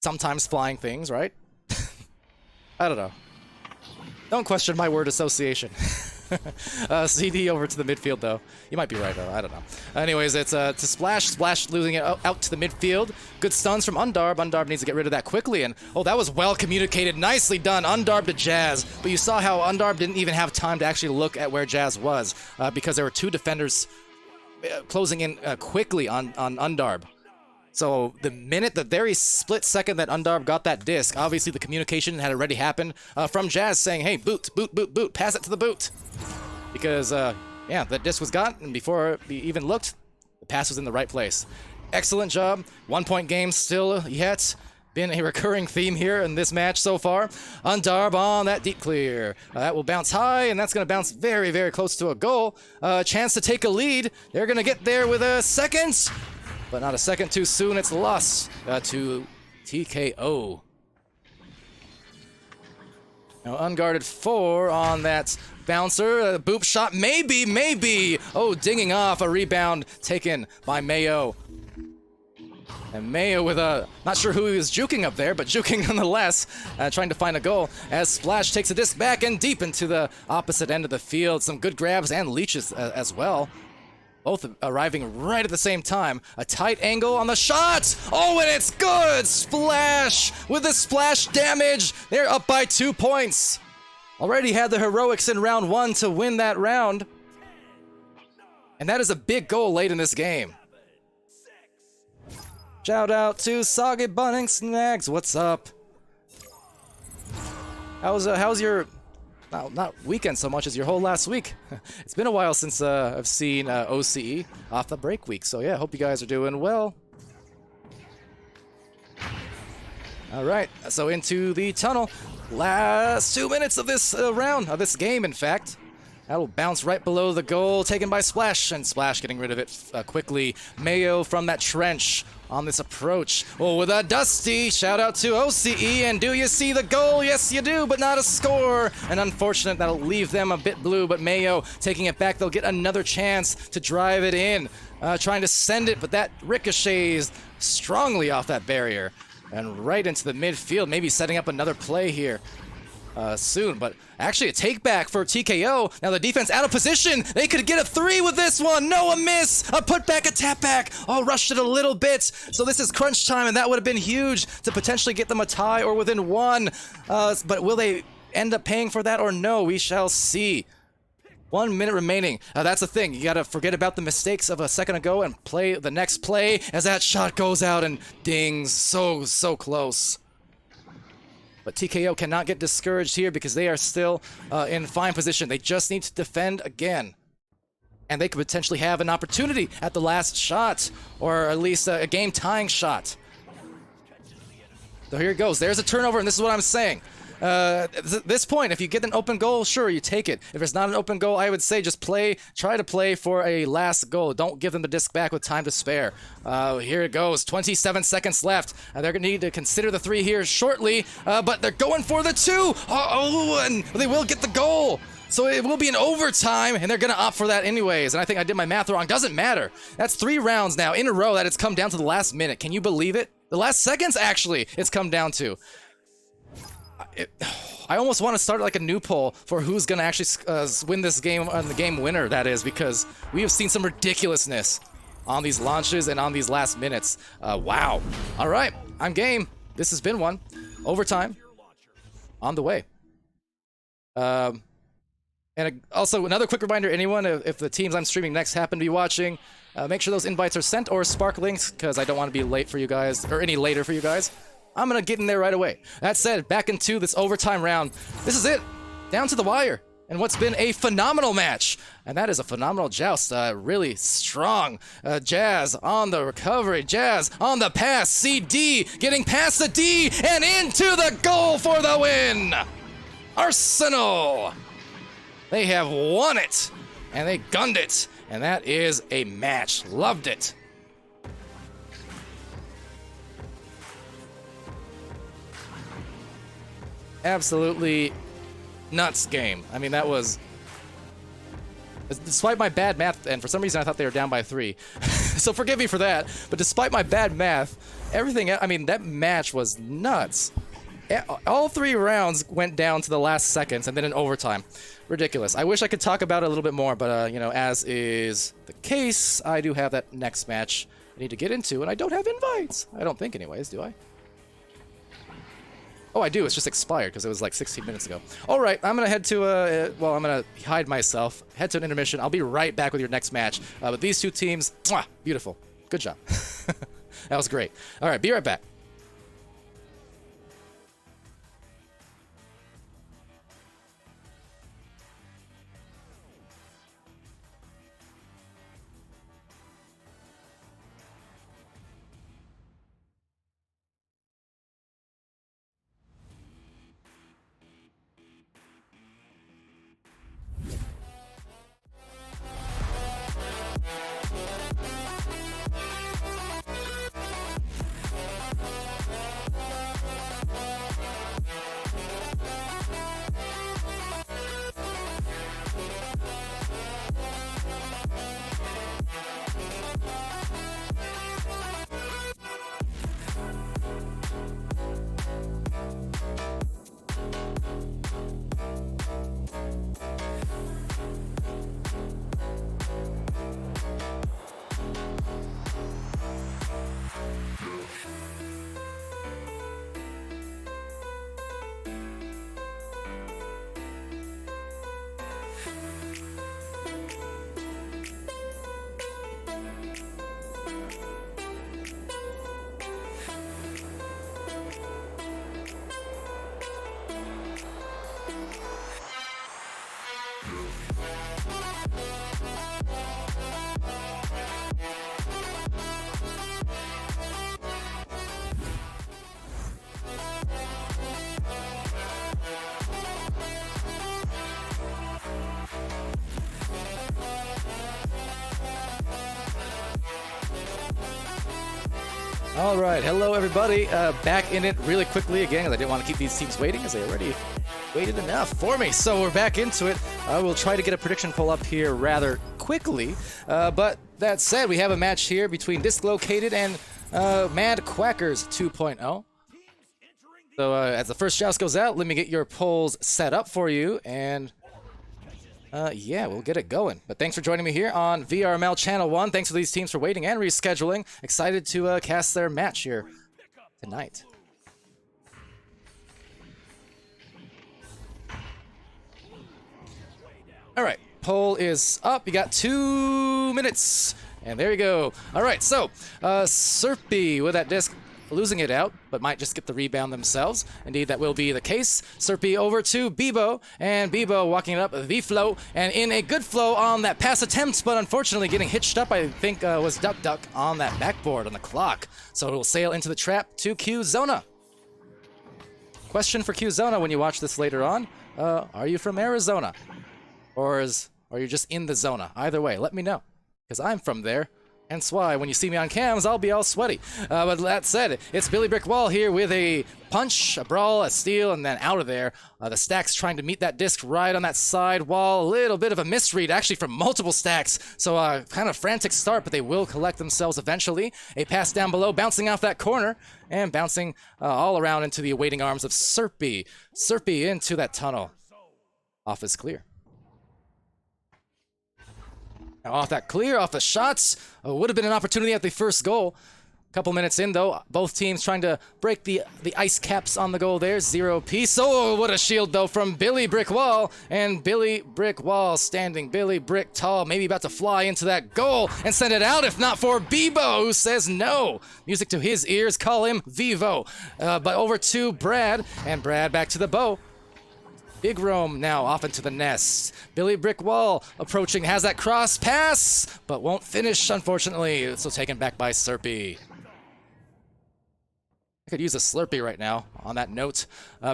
sometimes flying things, right? I don't know. Don't question my word association. CD over to the midfield, though. You might be right, though. I don't know. Anyways, it's to Splash. Splash losing it out to the midfield. Good stuns from Undarb. Undarb needs to get rid of that quickly. And, oh, that was well communicated. Nicely done. Undarb to Jazz. But you saw how Undarb didn't even have time to actually look at where Jazz was because there were two defenders closing in quickly on Undarb. So the very split second that Undarb got that disc, obviously the communication had already happened from Jazz saying, hey, boot, pass it to the boot. Because, yeah, that disc was got, and before he even looked, the pass was in the right place. Excellent job. 1-point game still yet. Been a recurring theme here in this match so far. Undarb on that deep clear. That will bounce high, and that's going to bounce very, very close to a goal. Chance to take a lead. They're going to get there with a second. But not a second too soon, it's lost to TKO. Now unguarded 4 on that bouncer. Boop shot, maybe. Oh, dinging off, a rebound taken by Mayo. And Mayo with a, not sure who he was juking up there, but juking nonetheless, trying to find a goal as Splash takes the disc back and deep into the opposite end of the field. Some good grabs and leeches as well. Both arriving right at the same time. A tight angle on the shot! Oh, and it's good! Splash! With the splash damage! They're up by 2 points! Already had the heroics in round 1 to win that round. And that is a big goal late in this game. Shout out to Soggy Bunning Snags. What's up? How's your... not weekend so much as your whole last week. It's been a while since I've seen OCE off the break week, so yeah, hope you guys are doing well. Alright, so into the tunnel. Last 2 minutes of this round, of this game in fact. That'll bounce right below the goal, taken by Splash, and Splash getting rid of it quickly. Mayo from that trench on this approach. Oh, with a Dusty, shout out to OCE, and do you see the goal? Yes, you do, but not a score. And unfortunate, that'll leave them a bit blue, but Mayo taking it back, they'll get another chance to drive it in. Trying to send it, but that ricochets strongly off that barrier. And right into the midfield, maybe setting up another play here. Soon, but actually a take back for TKO. Now the defense out of position. They could get a 3 with this one. No, a miss. A putback, a tap back. Oh, rushed it a little bit. So this is crunch time, and that would have been huge to potentially get them a tie or within 1. But will they end up paying for that or no? We shall see. 1 minute remaining. That's the thing. You gotta forget about the mistakes of a second ago and play the next play as that shot goes out and dings so close. But TKO cannot get discouraged here because they are still in fine position. They just need to defend again. And they could potentially have an opportunity at the last shot, or at least a game-tying shot. So here it goes. There's a turnover, and this is what I'm saying. At this point, if you get an open goal, sure, you take it. If it's not an open goal, I would say just try to play for a last goal. Don't give them the disc back with time to spare. Here it goes, 27 seconds left. They're going to need to consider the 3 here shortly, but they're going for the 2. And they will get the goal. So it will be an overtime, and they're going to opt for that anyways. And I think I did my math wrong. Doesn't matter. That's 3 rounds now in a row that it's come down to the last minute. Can you believe it? The last seconds, actually, it's come down to. I almost want to start like a new poll for who's going to actually win this game, the game winner, that is, because we have seen some ridiculousness on these launches and on these last minutes. Wow. All right, I'm game. This has been one. Overtime on the way. And also, another quick reminder, anyone, if the teams I'm streaming next happen to be watching, make sure those invites are sent or spark links, because I don't want to be late for you guys, or any later for you guys. I'm going to get in there right away. That said, back into this overtime round. This is it. Down to the wire. And what's been a phenomenal match. And that is a phenomenal joust. Really strong. Jazz on the recovery. Jazz on the pass. CD getting past the D and into the goal for the win. Arsenal. They have won it, and they gunned it, and that is a match. Loved it. Absolutely nuts game. I mean, that was... Despite my bad math, and for some reason I thought they were down by 3, so forgive me for that, but despite my bad math, everything... I mean, that match was nuts. All 3 rounds went down to the last seconds, and then in overtime. Ridiculous. I wish I could talk about it a little bit more, but, you know, as is the case, I do have that next match I need to get into, and I don't have invites. I don't think anyways, do I? Oh, I do. It's just expired, because it was like 16 minutes ago. All right, I'm going to head to, well, I'm going to hide myself, head to an intermission. I'll be right back with your next match. But these 2 teams, mwah, beautiful. Good job. That was great. All right, be right back. All right, hello everybody. Back in it really quickly again, because I didn't want to keep these teams waiting, as they already waited enough for me. So we're back into it. We'll try to get a prediction poll up here rather quickly. But that said, we have a match here between Dislocated and Mad Quackers 2.0. So as the first joust goes out, let me get your polls set up for you, and yeah, we'll get it going. But thanks for joining me here on VRML Channel 1. Thanks for these teams for waiting and rescheduling. Excited to cast their match here tonight. All right, poll is up. You got 2 minutes, and there you go. All right, so Serpy with that disc losing it out, but might just get the rebound themselves. Indeed, that will be the case. Serpy over to Bebo, and Bebo walking it up the flow, and in a good flow on that pass attempt, but unfortunately getting hitched up, I think was Duck Duck on that backboard on the clock. So it will sail into the trap to Q Zona. question for Qzona when you watch this later on. Are you from Arizona? Or are you just in the Zona? Either way, let me know. Because I'm from there. Hence why, when you see me on cams, I'll be all sweaty. But that said, it's Billy Brick Wall here with a punch, a brawl, a steal, and then out of there. The stacks trying to meet that disc right on that side wall. A little bit of a misread, actually, from multiple stacks. So kind of frantic start, but they will collect themselves eventually. A pass down below, bouncing off that corner, and bouncing all around into the awaiting arms of Serpy. Serpy into that tunnel. Off is clear. Now off that clear, off the shots, would have been an opportunity at the first goal. A couple minutes in, though, both teams trying to break the ice caps on the goal there. 0 piece. Oh, what a shield, though, from Billy Brick Wall. And Billy Brick Wall standing, Billy Brick tall, maybe about to fly into that goal and send it out, if not for Bebo, who says no. Music to his ears, call him Vivo. But over to Brad, and Brad back to the bow. Big Rome now off into the nest. Billy Brick Wall approaching, has that cross pass, but won't finish, unfortunately. So taken back by Serpy. I could use a Slurpee right now on that note.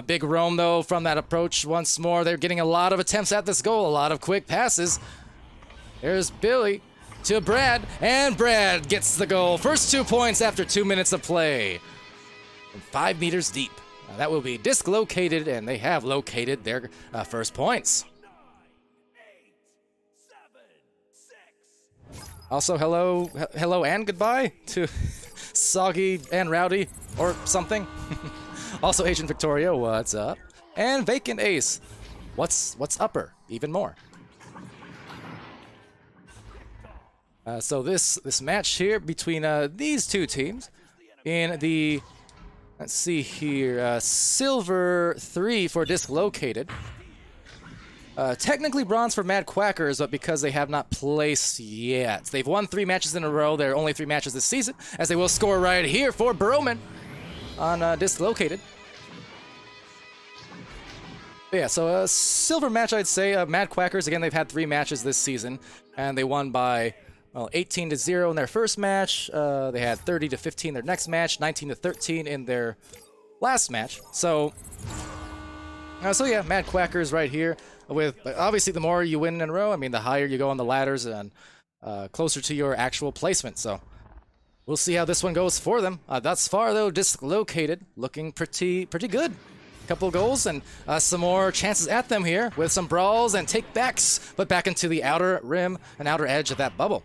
Big Rome, though, from that approach once more. They're getting a lot of attempts at this goal, a lot of quick passes. There's Billy to Brad, and Brad gets the goal. First 2 points after 2 minutes of play. From 5 meters deep. That will be dislocated, and they have located their first points. 9, 8, 7, 6. Also, hello and goodbye to Soggy and Rowdy, or something. Also, Agent Victoria, what's up? And Vacant Ace, what's upper? Even more. So this match here between these two teams in the... Let's see here, silver 3 for dislocated. Technically bronze for Mad Quackers, but because they have not placed yet. They've won 3 matches in a row. There are only 3 matches this season, as they will score right here for Broman on dislocated. But yeah, so a silver match, I'd say. Mad Quackers, again, they've had 3 matches this season, and they won by... Well, 18-0 in their first match. They had 30-15 their next match, 19-13 in their last match. So yeah, Mad Quackers right here. With obviously, the more you win in a row, I mean, the higher you go on the ladders and closer to your actual placement. So we'll see how this one goes for them. Thus far, though, dislocated, looking pretty good. Couple of goals and some more chances at them here with some brawls and take-backs, but back into the outer rim and outer edge of that bubble.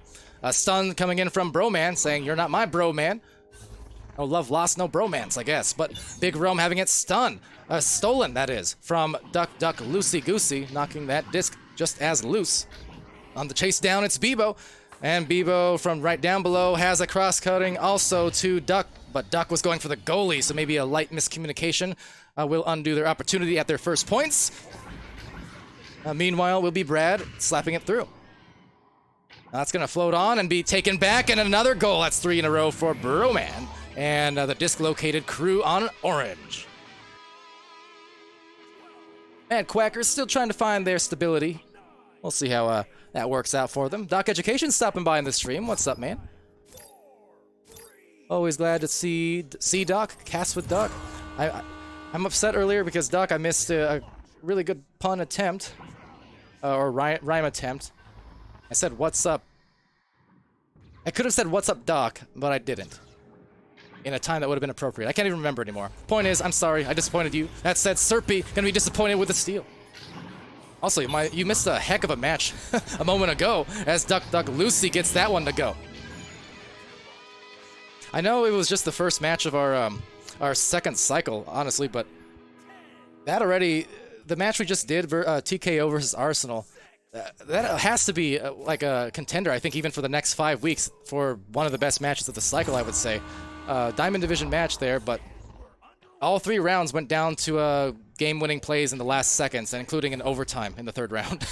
Stun coming in from Broman, saying, "You're not my bro-man." No love lost, no bromance, I guess. But Big Rome having it stolen, that is, from Duck Duck Loosey Goosey, knocking that disc just as loose. On the chase down, it's Bebo. And Bebo from right down below has a cross-cutting also to Duck, but Duck was going for the goalie, so maybe a light miscommunication will undo their opportunity at their first points. Meanwhile, will be Brad slapping it through. That's going to float on and be taken back, and another goal. That's 3 in a row for Broman. And the dislocated crew on orange. And Quackers still trying to find their stability. We'll see how that works out for them. Doc Education stopping by in the stream. What's up, man? Always glad to see Doc, cast with Doc. I'm upset earlier because, Doc, I missed a really good pun attempt. Or rhyme attempt. I said, "What's up?" I could have said, "What's up, Doc?" but I didn't. In a time that would have been appropriate. I can't even remember anymore. Point is, I'm sorry, I disappointed you. That said, Serpy gonna be disappointed with the steal. Also, you missed a heck of a match a moment ago, as Duck Duck Lucy gets that one to go. I know it was just the first match of our second cycle, honestly, but that already, the match we just did, TKO versus Arsenal, that has to be like a contender, I think, even for the next 5 weeks for one of the best matches of the cycle, I would say. Diamond Division match there, but all 3 rounds went down to game-winning plays in the last seconds, including an overtime in the 3rd round.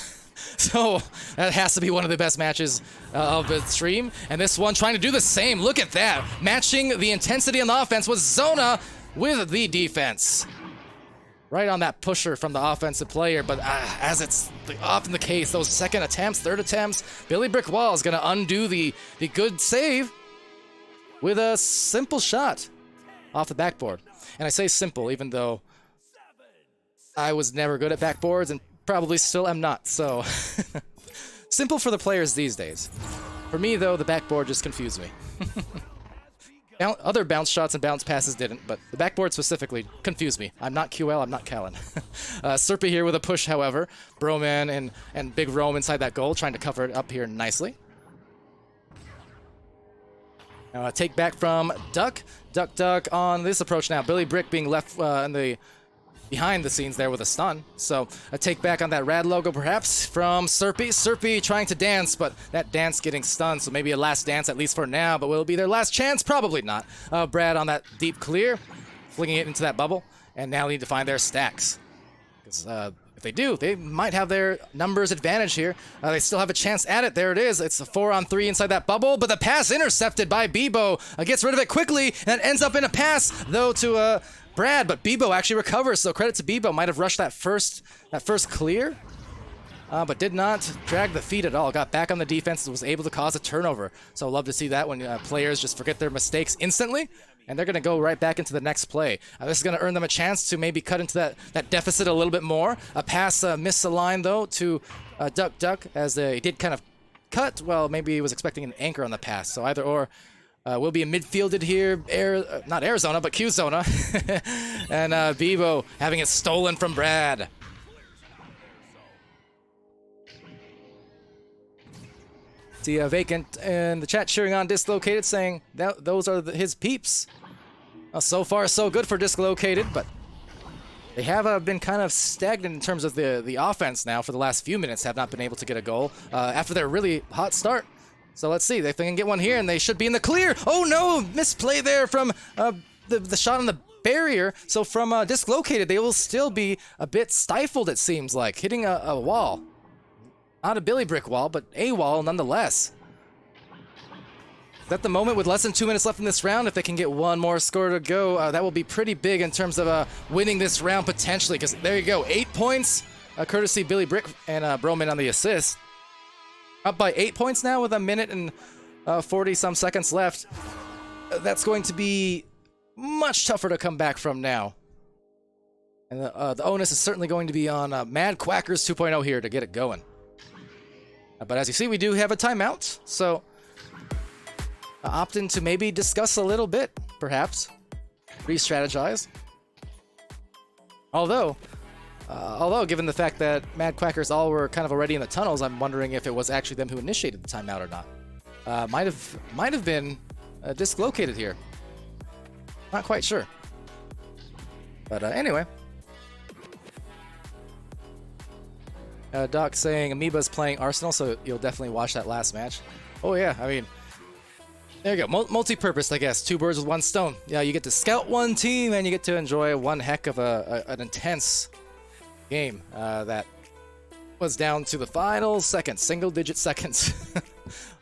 So that has to be one of the best matches of the stream. And this one trying to do the same. Look at that. Matching the intensity on the offense was Zona with the defense. Right on that pusher from the offensive player, but as it's often the case, those second attempts, third attempts, Billy Brick Wall is going to undo the good save with a simple shot off the backboard. And I say simple, even though I was never good at backboards and probably still am not, so simple for the players these days. For me, though, the backboard just confused me. Other bounce shots and bounce passes didn't, but the backboard specifically confused me. I'm not QL, I'm not Callan. Serpy here with a push, however. Broman and Big Rome inside that goal, trying to cover it up here nicely. Now a take back from Duck. Duck on this approach now. Billy Brick being left behind the scenes there with a stun. So a take back on that rad logo perhaps from Serpy. Serpy trying to dance, but that dance getting stunned, so maybe a last dance at least for now, but will it be their last chance? Probably not. Brad on that deep clear, flinging it into that bubble, and now need to find their stacks. Because if they do, they might have their numbers advantage here. They still have a chance at it. There it is. It's a 4-on-3 inside that bubble, but the pass intercepted by Bebo. Gets rid of it quickly, and it ends up in a pass, though, to Brad, but Bebo actually recovers, so credit to Bebo. Might have rushed that first clear, but did not drag the feet at all. Got back on the defense and was able to cause a turnover. So love to see that when players just forget their mistakes instantly, and they're going to go right back into the next play. This is going to earn them a chance to maybe cut into that deficit a little bit more. A pass missed the line, though, to Duck, as he did kind of cut. Well, maybe he was expecting an anchor on the pass, so either or. Will be midfielded here, not Arizona, but Q-Zona. And Bebo having it stolen from Brad. See Vacant in the chat cheering on Dislocated, saying that those are his peeps. So far, so good for Dislocated, but they have been kind of stagnant in terms of the offense now for the last few minutes, have not been able to get a goal after their really hot start. So let's see if they can get one here, and they should be in the clear. Oh no, misplay there from the shot on the barrier. So from Dislocated, they will still be a bit stifled, it seems like, hitting a wall. Not a Billy Brick wall, but a wall nonetheless. At the moment, with less than 2 minutes left in this round, if they can get one more score to go, that will be pretty big in terms of winning this round potentially, because there you go, 8 points, courtesy Billy Brick and Broman on the assist. Up by 8 points now with a minute and 40-some seconds left. That's going to be much tougher to come back from now. And the onus is certainly going to be on Mad Quackers 2.0 here to get it going. But as you see, we do have a timeout, so opt in to maybe discuss a little bit, perhaps. Re-strategize. Although, given the fact that Mad Quackers all were kind of already in the tunnels, I'm wondering if it was actually them who initiated the timeout or not. Might have been Dislocated here. Not quite sure. But anyway. Doc saying Amoeba's playing Arsenal, so you'll definitely watch that last match. Oh yeah, I mean, there you go. Multi-purpose, I guess. 2 birds with 1 stone. Yeah, you get to scout one team, and you get to enjoy one heck of an intense game that was down to the final seconds, single-digit seconds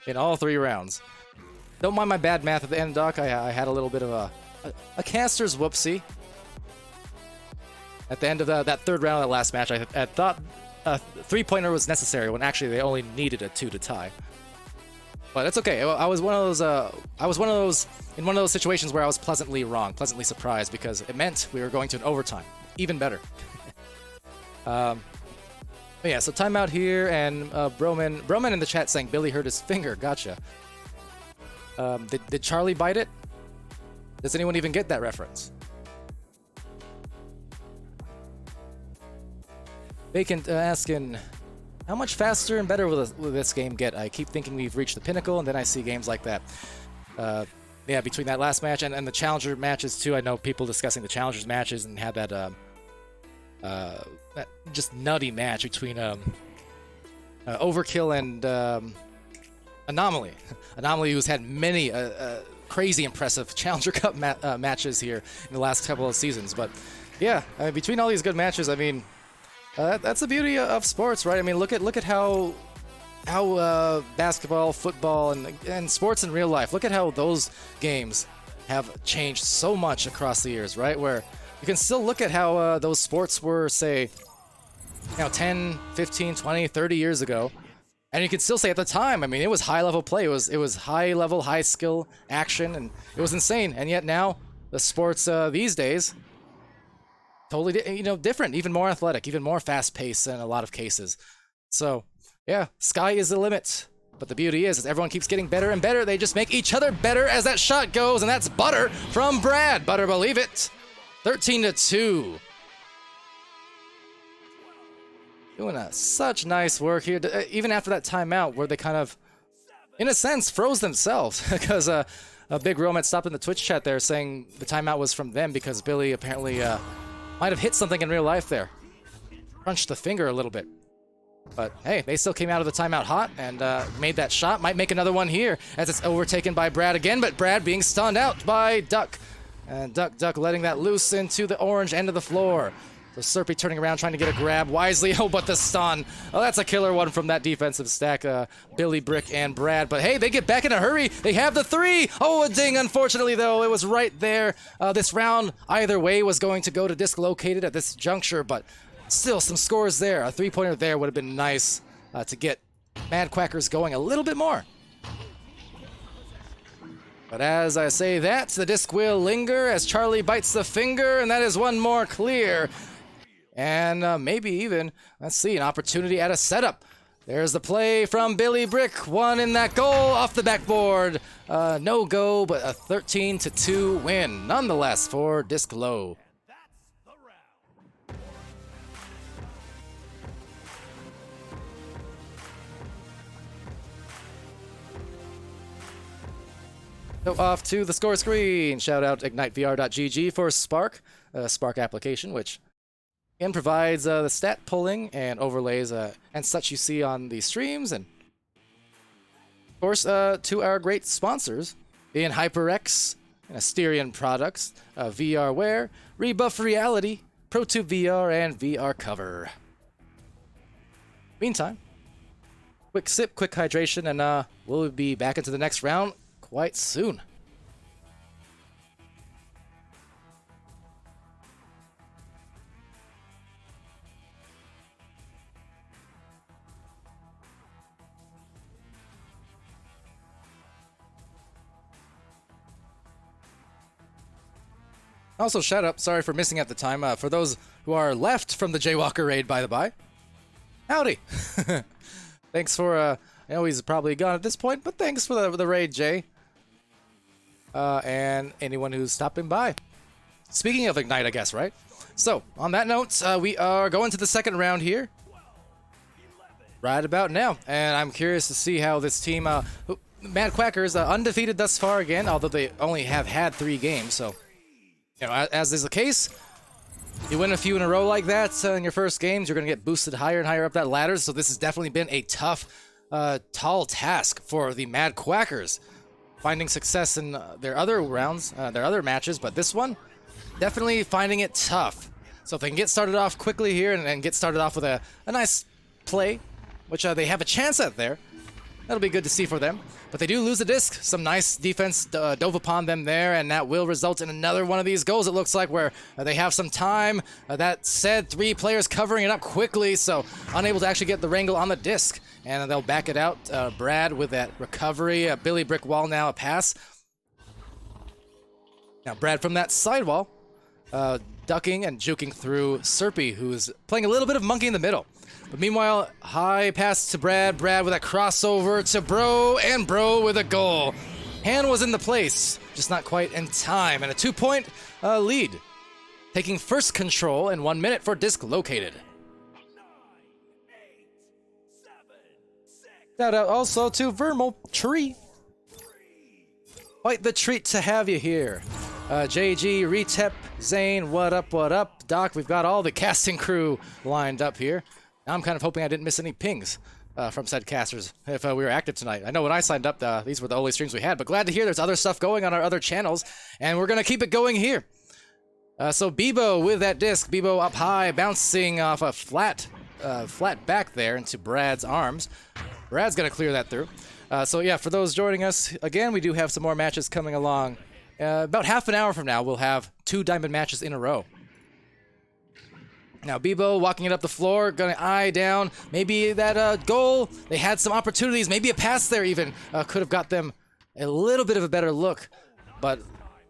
in all 3 rounds. Don't mind my bad math at the end, Doc. I had a little bit of a caster's whoopsie. At the end of that 3rd round of that last match, I thought a 3-pointer was necessary when actually they only needed a 2 to tie. But it's okay. I was one of those in one of those situations where I was pleasantly wrong, pleasantly surprised, because it meant we were going to an overtime. Even better. But yeah, so timeout here, and Broman in the chat saying Billy hurt his finger. Gotcha. Did Charlie bite it? Does anyone even get that reference? Vacant asking, how much faster and better will this game get? I keep thinking we've reached the pinnacle, and then I see games like that. Yeah, between that last match and the Challenger matches too. I know people discussing the Challengers matches and had that just nutty match between Overkill and Anomaly. Anomaly, who's had many crazy impressive Challenger Cup matches here in the last couple of seasons. But yeah, I mean, between all these good matches, I mean, that's the beauty of sports, right? I mean, look at how basketball, football, and sports in real life, look at how those games have changed so much across the years, right? Where you can still look at how those sports were, say, 10, 15, 20, 30 years ago, and you can still say at the time, I mean, it was high-level play. It was high-level, high-skill action, and it was insane. And yet now, the sports these days, totally, different, even more athletic, even more fast-paced in a lot of cases. So, yeah, sky is the limit. But the beauty is everyone keeps getting better and better. They just make each other better as that shot goes, and that's Butter from Brad. Butter, believe it. 13-2. Doing such nice work here, even after that timeout where they kind of, in a sense, froze themselves because a big Roman stopped in the Twitch chat there saying the timeout was from them because Billy apparently might have hit something in real life there. Crunched the finger a little bit. But hey, they still came out of the timeout hot and made that shot. Might make another one here as it's overtaken by Brad again, but Brad being stunned out by Duck. And Duck letting that loose into the orange end of the floor. So Serpy turning around, trying to get a grab wisely. Oh, but the stun. Oh, that's a killer one from that defensive stack, Billy, Brick, and Brad. But hey, they get back in a hurry. They have the 3. Oh, a ding. Unfortunately, though, it was right there. This round, either way, was going to go to dislocated at this juncture, but still some scores there. A 3-pointer there would have been nice to get Mad Quackers going a little bit more. But as I say that, the disc will linger as Charlie bites the finger, and that is one more clear. And maybe even, let's see, an opportunity at a setup. There's the play from Billy Brick. One in that goal off the backboard. No go, but a 13-2 win nonetheless for Disc Low. So off to the score screen. Shout out ignitevr.gg for Spark, Spark application, which again provides the stat pulling and overlays and such you see on the streams. And of course, to our great sponsors, being HyperX, and Asterion Products, VRware, Rebuff Reality, ProTube VR, and VR Cover. Meantime, quick sip, quick hydration, and we'll be back into the next round quite soon. Also, shout out, sorry for missing at the time, for those who are left from the Jaywalker raid, by the by. Howdy! Thanks for, I know he's probably gone at this point, but thanks for the raid, Jay. And anyone who's stopping by. Speaking of Ignite, I guess, right? So, on that note, we are going to the second round here. Right about now. And I'm curious to see how this team, Mad Quackers, undefeated thus far again, although they only have had 3 games, so... as is the case, you win a few in a row like that in your first games, you're going to get boosted higher and higher up that ladder. So this has definitely been a tough, tall task for the Mad Quackers. Finding success in their other rounds, their other matches, but this one, definitely finding it tough. So if they can get started off quickly here and get started off with a nice play, which they have a chance at there, that'll be good to see for them. But they do lose the disc. Some nice defense dove upon them there, and that will result in another one of these goals, it looks like, where they have some time. That said, 3 players covering it up quickly, so unable to actually get the wrangle on the disc. And they'll back it out. Brad with that recovery. Billy Brick wall now, a pass. Now Brad from that sidewall, ducking and juking through Serpy, who's playing a little bit of monkey in the middle. But meanwhile, high pass to Brad. Brad with a crossover to Bro, and Bro with a goal. Hand was in the place, just not quite in time. And a 2-point lead. Taking first control in 1 minute for disc located. 9, 8, 7, 6, Shout out also to Vermal Tree. 3, Quite the treat to have you here. JG, Retep, Zane, what up, Doc? We've got all the casting crew lined up here. Now I'm kind of hoping I didn't miss any pings from said casters if we were active tonight. I know when I signed up, these were the only streams we had, but glad to hear there's other stuff going on our other channels, and we're going to keep it going here. So Bebo with that disc, Bebo up high, bouncing off a flat back there into Brad's arms. Brad's going to clear that through. So yeah, for those joining us, again, we do have some more matches coming along. About half an hour from now, we'll have 2 diamond matches in a row. Now Bebo walking it up the floor, gonna eye down, maybe that goal, they had some opportunities, maybe a pass there even, could have got them a little bit of a better look, but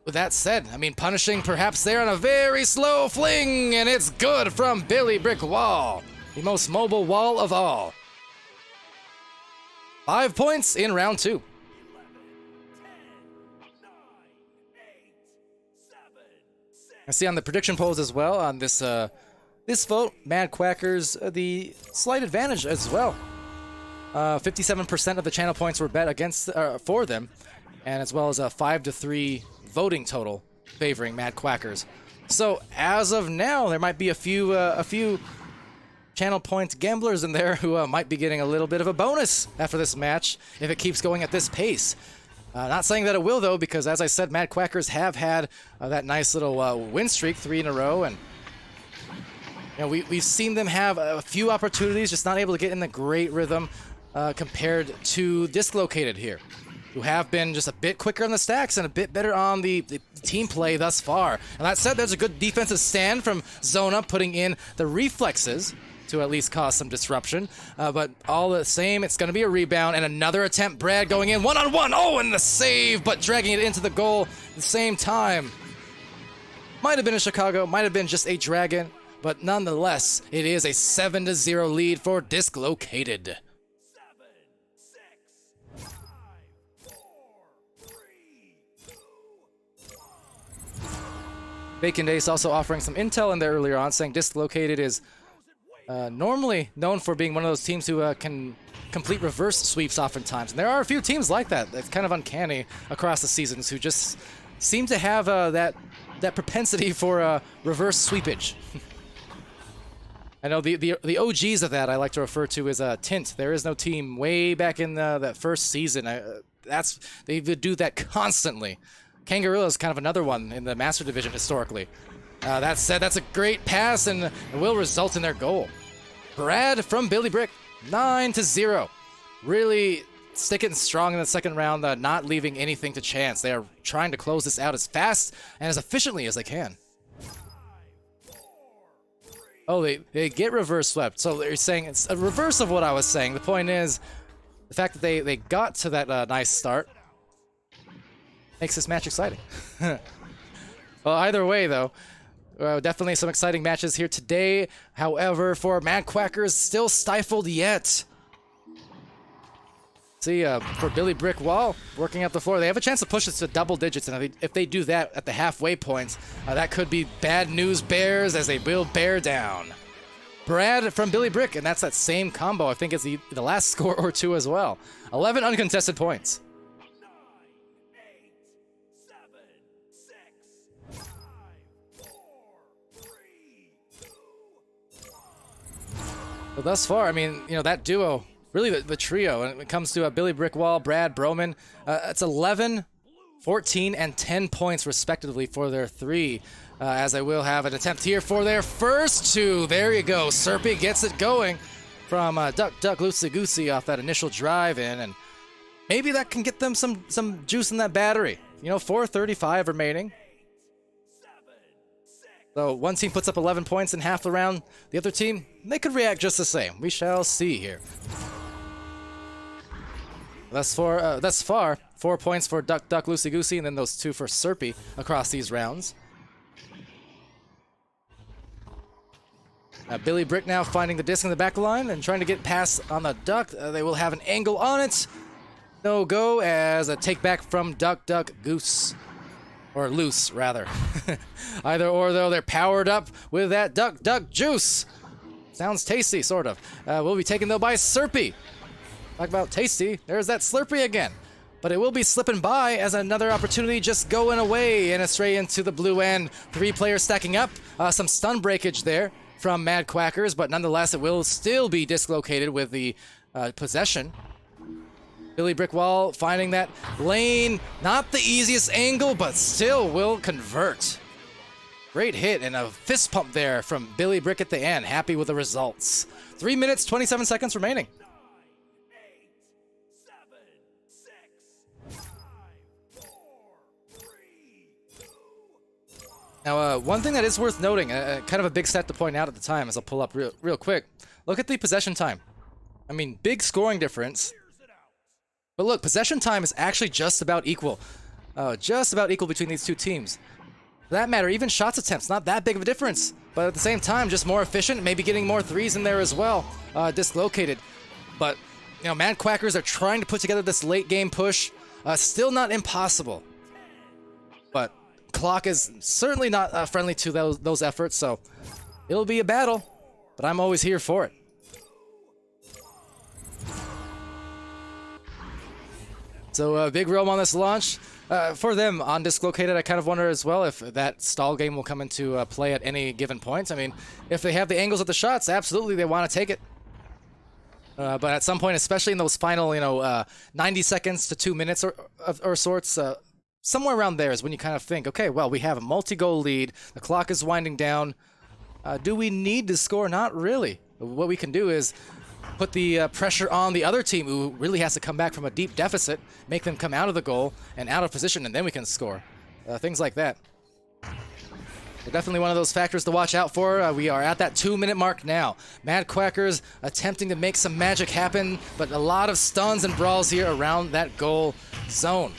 With that said, I mean, punishing perhaps there on a very slow fling, and it's good from Billy Brick Wall, the most mobile wall of all. 5 points in round 2. 10, 9, 8, 7, 6. I see on the prediction polls as well on this this vote, Mad Quackers the slight advantage as well. 57% of the channel points were bet against for them, and as well as a 5-3 voting total favoring Mad Quackers. So as of now, there might be a few channel points gamblers in there who might be getting a little bit of a bonus after this match if it keeps going at this pace. Not saying that it will though, because as I said, Mad Quackers have had that nice little win streak, 3 in a row, and you know, we've seen them have a few opportunities, just not able to get in the great rhythm compared to Dislocated here, who have been just a bit quicker on the stacks and a bit better on the team play thus far. And that said, there's a good defensive stand from Zona, putting in the reflexes to at least cause some disruption. But all the same, it's going to be a rebound and another attempt. Brad going in one-on-one. Oh, and the save, but dragging it into the goal at the same time. Might have been a Chicago, might have been just a Dragon, but nonetheless, it is a 7-0 lead for Dislocated. 7, 6, 5, 4, 3, 2, 1. Bacon Ace also offering some intel in there earlier on, saying Dislocated is normally known for being one of those teams who can complete reverse sweeps oftentimes. And there are a few teams like that. It's kind of uncanny across the seasons who just seem to have that propensity for reverse sweepage. I know the OGs of that I like to refer to as Tint. There is no team way back in that first season. They would do that constantly. Kangaroo is kind of another one in the Master Division historically. That said, that's a great pass and it will result in their goal. Brad from Billy Brick, 9-0. Really sticking strong in the second round, not leaving anything to chance. They are trying to close this out as fast and as efficiently as they can. Oh, they get reverse swept. So they're saying it's a reverse of what I was saying. The point is, the fact that they got to that nice start makes this match exciting. Well, either way, though, definitely some exciting matches here today. However, for Mad Quackers, still stifled yet. See, for Billy Brick Wall, working up the floor, they have a chance to push this to double digits, and if they do that at the halfway points, that could be bad news bears as they will bear down. Brad from Billy Brick, and that's that same combo. I think it's the last score or two as well. 11 uncontested points. 9, 8, 7, 6, 5, 4, 3, 2, 1. But thus far, I mean, you know, that duo, really the trio, when it comes to Billy Brick Wall, Brad, Broman, it's 11, 14, and 10 points respectively for their three. As I will have an attempt here for their first two. There you go. Serpy gets it going from Duck Loosey Goosey off that initial drive in, and maybe that can get them some juice in that battery. You know, 4:35 remaining. So one team puts up 11 points in half the round. The other team, they could react just the same. We shall see here. Thus far, 4 points for Duck Loosey Goosey, and then those 2 for Serpy across these rounds. Billy Brick now finding the disc in the back line and trying to get past on the Duck. They will have an angle on it. No go as a take back from Duck Goose. Or Loose, rather. Either or, though, they're powered up with that Duck juice. Sounds tasty, sort of. Will be taken, though, by Serpy. Talk about tasty. There's that Slurpee again. But it will be slipping by as another opportunity just going away and astray into the blue end. 3 players stacking up. Some stun breakage there from Mad Quackers, but nonetheless, it will still be dislocated with the possession. Billy Brick Wall finding that lane. Not the easiest angle, but still will convert. Great hit and a fist pump there from Billy Brick at the end. Happy with the results. 3 minutes, 27 seconds remaining. 9, 8, 7, 6, 5, 4, 3, 2, 1. Now, one thing that is worth noting, kind of a big stat to point out at the time, as I'll pull up real quick. Look at the possession time. I mean, big scoring difference. But look, possession time is actually just about equal. just about equal between these two teams. For that matter, even shots attempts, not that big of a difference. But at the same time, just more efficient, maybe getting more threes in there as well. Dislocated. But, you know, Mad Quackers are trying to put together this late game push. Still not impossible. But clock is certainly not friendly to those efforts, so it'll be a battle. But I'm always here for it. So big roam on this launch. For them on Dislocated, I kind of wonder as well if that stall game will come into play at any given point. I mean, if they have the angles of the shots, absolutely they want to take it. But at some point, especially in those final, 90 seconds to 2 minutes or sorts, somewhere around there is when you kind of think, okay, well, we have a multi-goal lead. The clock is winding down. Do we need to score? Not really. What we can do is put the pressure on the other team who really has to come back from a deep deficit, make them come out of the goal and out of position, and then we can score. Things like that. So definitely one of those factors to watch out for. We are at that 2-minute mark now. Mad Quackers attempting to make some magic happen, but a lot of stuns and brawls here around that goal zone.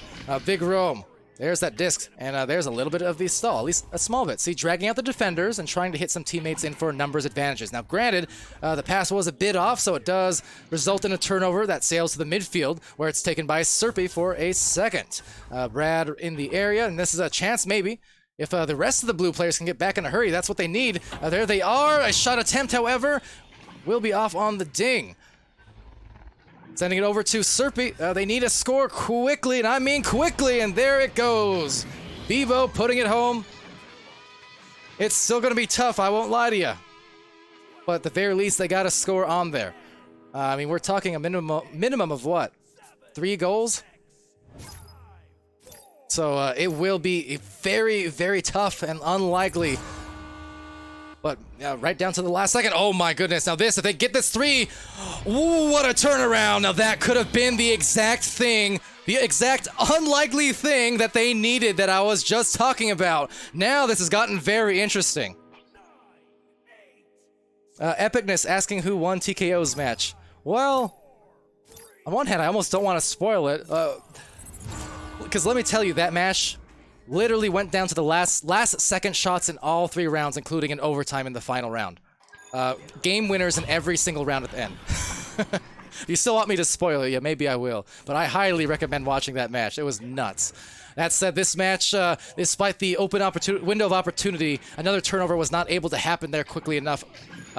Big roam. There's that disc, and there's a little bit of the stall, at least a small bit. See, dragging out the defenders and trying to hit some teammates in for numbers advantages. Now, granted, the pass was a bit off, so it does result in a turnover that sails to the midfield, where it's taken by Serpy for a second. Brad in the area, and this is a chance maybe. If the rest of the blue players can get back in a hurry, that's what they need. There they are. A shot attempt, however, will be off on the ding. Sending it over to Serpy. They need a score quickly, and I mean quickly, and there it goes. Bevo putting it home. It's still going to be tough, I won't lie to you. But at the very least, they got a score on there. I mean, we're talking a minimum of what? 3 goals? So it will be very, very tough and unlikely. But right down to the last second. Oh my goodness. Now this, if they get this 3, ooh, what a turnaround. Now that could have been the exact thing, the exact unlikely thing that they needed that I was just talking about. Now this has gotten very interesting. Epicness asking who won TKO's match. Well, on one hand, I almost don't want to spoil it. Because let me tell you, that match literally went down to the last second shots in all 3 rounds, including an overtime in the final round. Game winners in every single round at the end. You still want me to spoil it? Yeah, maybe I will. But I highly recommend watching that match. It was nuts. That said, this match, despite the open window of opportunity, another turnover was not able to happen there quickly enough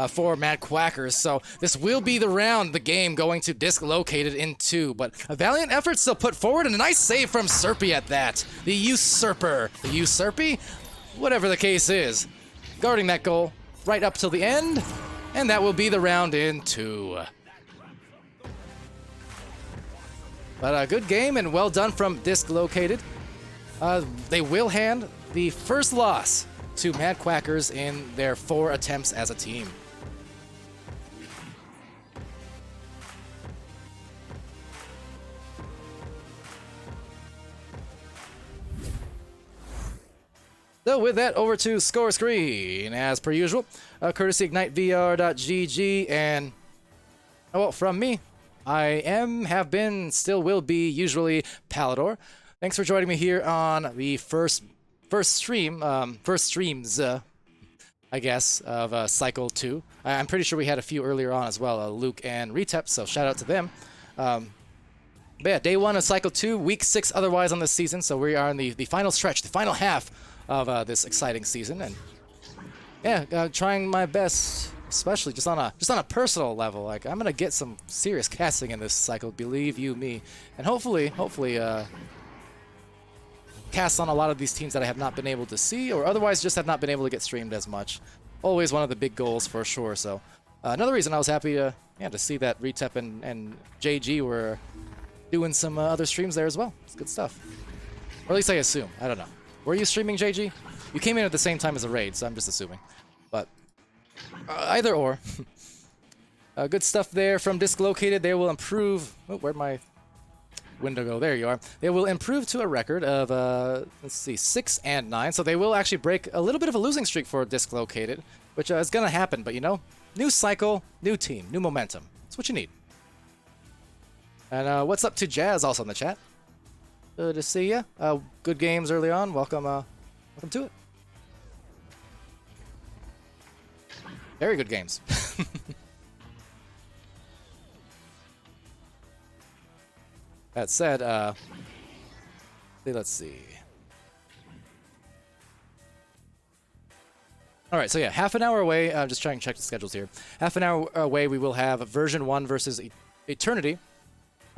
for Mad Quackers. So this will be the round, the game going to Dislocated in 2. But a valiant effort still put forward, and a nice save from Serpy at that. The usurper. The usurpy? Whatever the case is. Guarding that goal right up till the end. And that will be the round in 2. But a good game and well done from Dislocated. They will hand the first loss to Mad Quackers in their 4 attempts as a team. So with that, over to score screen as per usual, courtesy IgniteVR.gg, and well, from me, I am, have been, still will be, usually Palidore. Thanks for joining me here on the first streams, I guess, of Cycle 2. I'm pretty sure we had a few earlier on as well, Luke and Retep, so shout out to them. But yeah, day 1 of Cycle 2, week 6 otherwise on this season, so we are in the final stretch, the final half of this exciting season, and yeah, trying my best, especially just on a personal level. Like, I'm gonna get some serious casting in this cycle, believe you me, and hopefully cast on a lot of these teams that I have not been able to see, or otherwise just have not been able to get streamed as much. Always one of the big goals for sure. So another reason I was happy to see that Retep and JG were doing some other streams there as well. It's good stuff, or at least I assume. I don't know. Were you streaming, JG? You came in at the same time as a raid, so I'm just assuming. But either or. Good stuff there from Dislocated. They will improve. Oh, where'd my window go? There you are. They will improve to a record of, let's see, 6 and 9. So they will actually break a little bit of a losing streak for Dislocated, which is going to happen. But, you know, new cycle, new team, new momentum. That's what you need. And what's up to Jazz also in the chat? Good to see ya. Good games early on. Welcome to it. Very good games. That said, let's see. All right, so yeah, half an hour away. I'm just trying to check the schedules here. Half an hour away, we will have version 1 versus Eternity.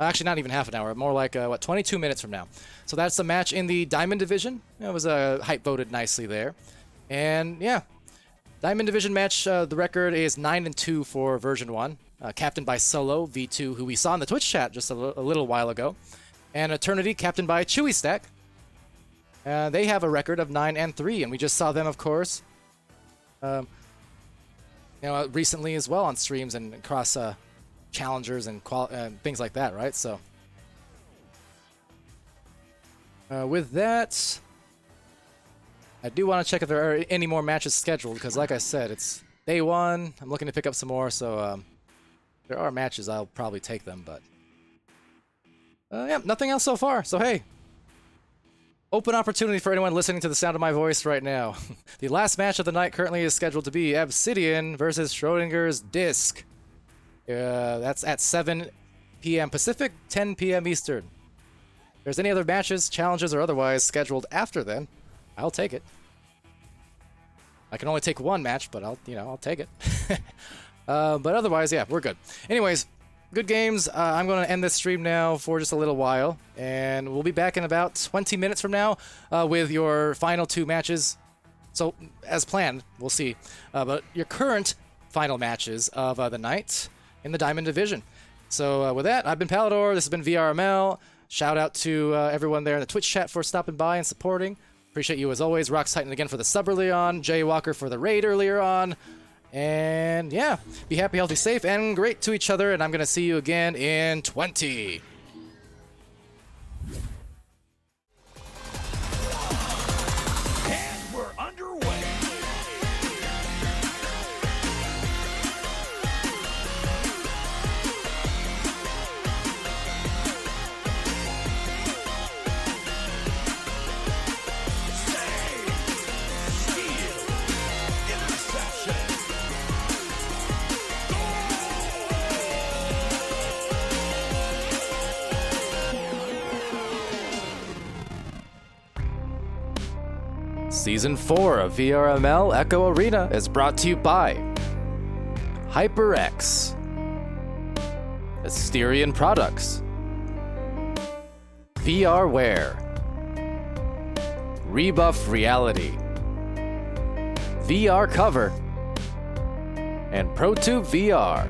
Actually, not even half an hour. More like, 22 minutes from now. So that's the match in the Diamond Division. It was hype voted nicely there. And yeah, Diamond Division match, the record is 9-2 for version 1. Captained by Solo, V2, who we saw in the Twitch chat just a little while ago. And Eternity, captained by Chewy Stack. They have a record of 9-3, and we just saw them, of course, recently as well on streams and across challengers and things like that, right? So, with that, I do want to check if there are any more matches scheduled, because like I said, it's day 1. I'm looking to pick up some more, so if there are matches, I'll probably take them, but yeah, nothing else so far. So hey, open opportunity for anyone listening to the sound of my voice right now. The last match of the night currently is scheduled to be Obsidian versus Schrodinger's Disc. That's at 7 p.m. Pacific, 10 p.m. Eastern. If there's any other matches, challenges, or otherwise scheduled after then, I'll take it. I can only take one match, but I'll take it. But otherwise, yeah, we're good. Anyways, good games. I'm going to end this stream now for just a little while, and we'll be back in about 20 minutes from now with your final 2 matches. So, as planned, we'll see. But your current final matches of the night in the Diamond Division. So, with that, I've been Palidore. This has been VRML. Shout out to everyone there in the Twitch chat for stopping by and supporting. Appreciate you as always. Rox Titan again for the sub early on. Jay Walker for the raid earlier on. And yeah, be happy, healthy, safe, and great to each other. And I'm going to see you again in 20. And we're underway. Season 4 of VRML Echo Arena is brought to you by HyperX, Asterion Products, VRware, Rebuff Reality, VR Cover, and ProTube VR.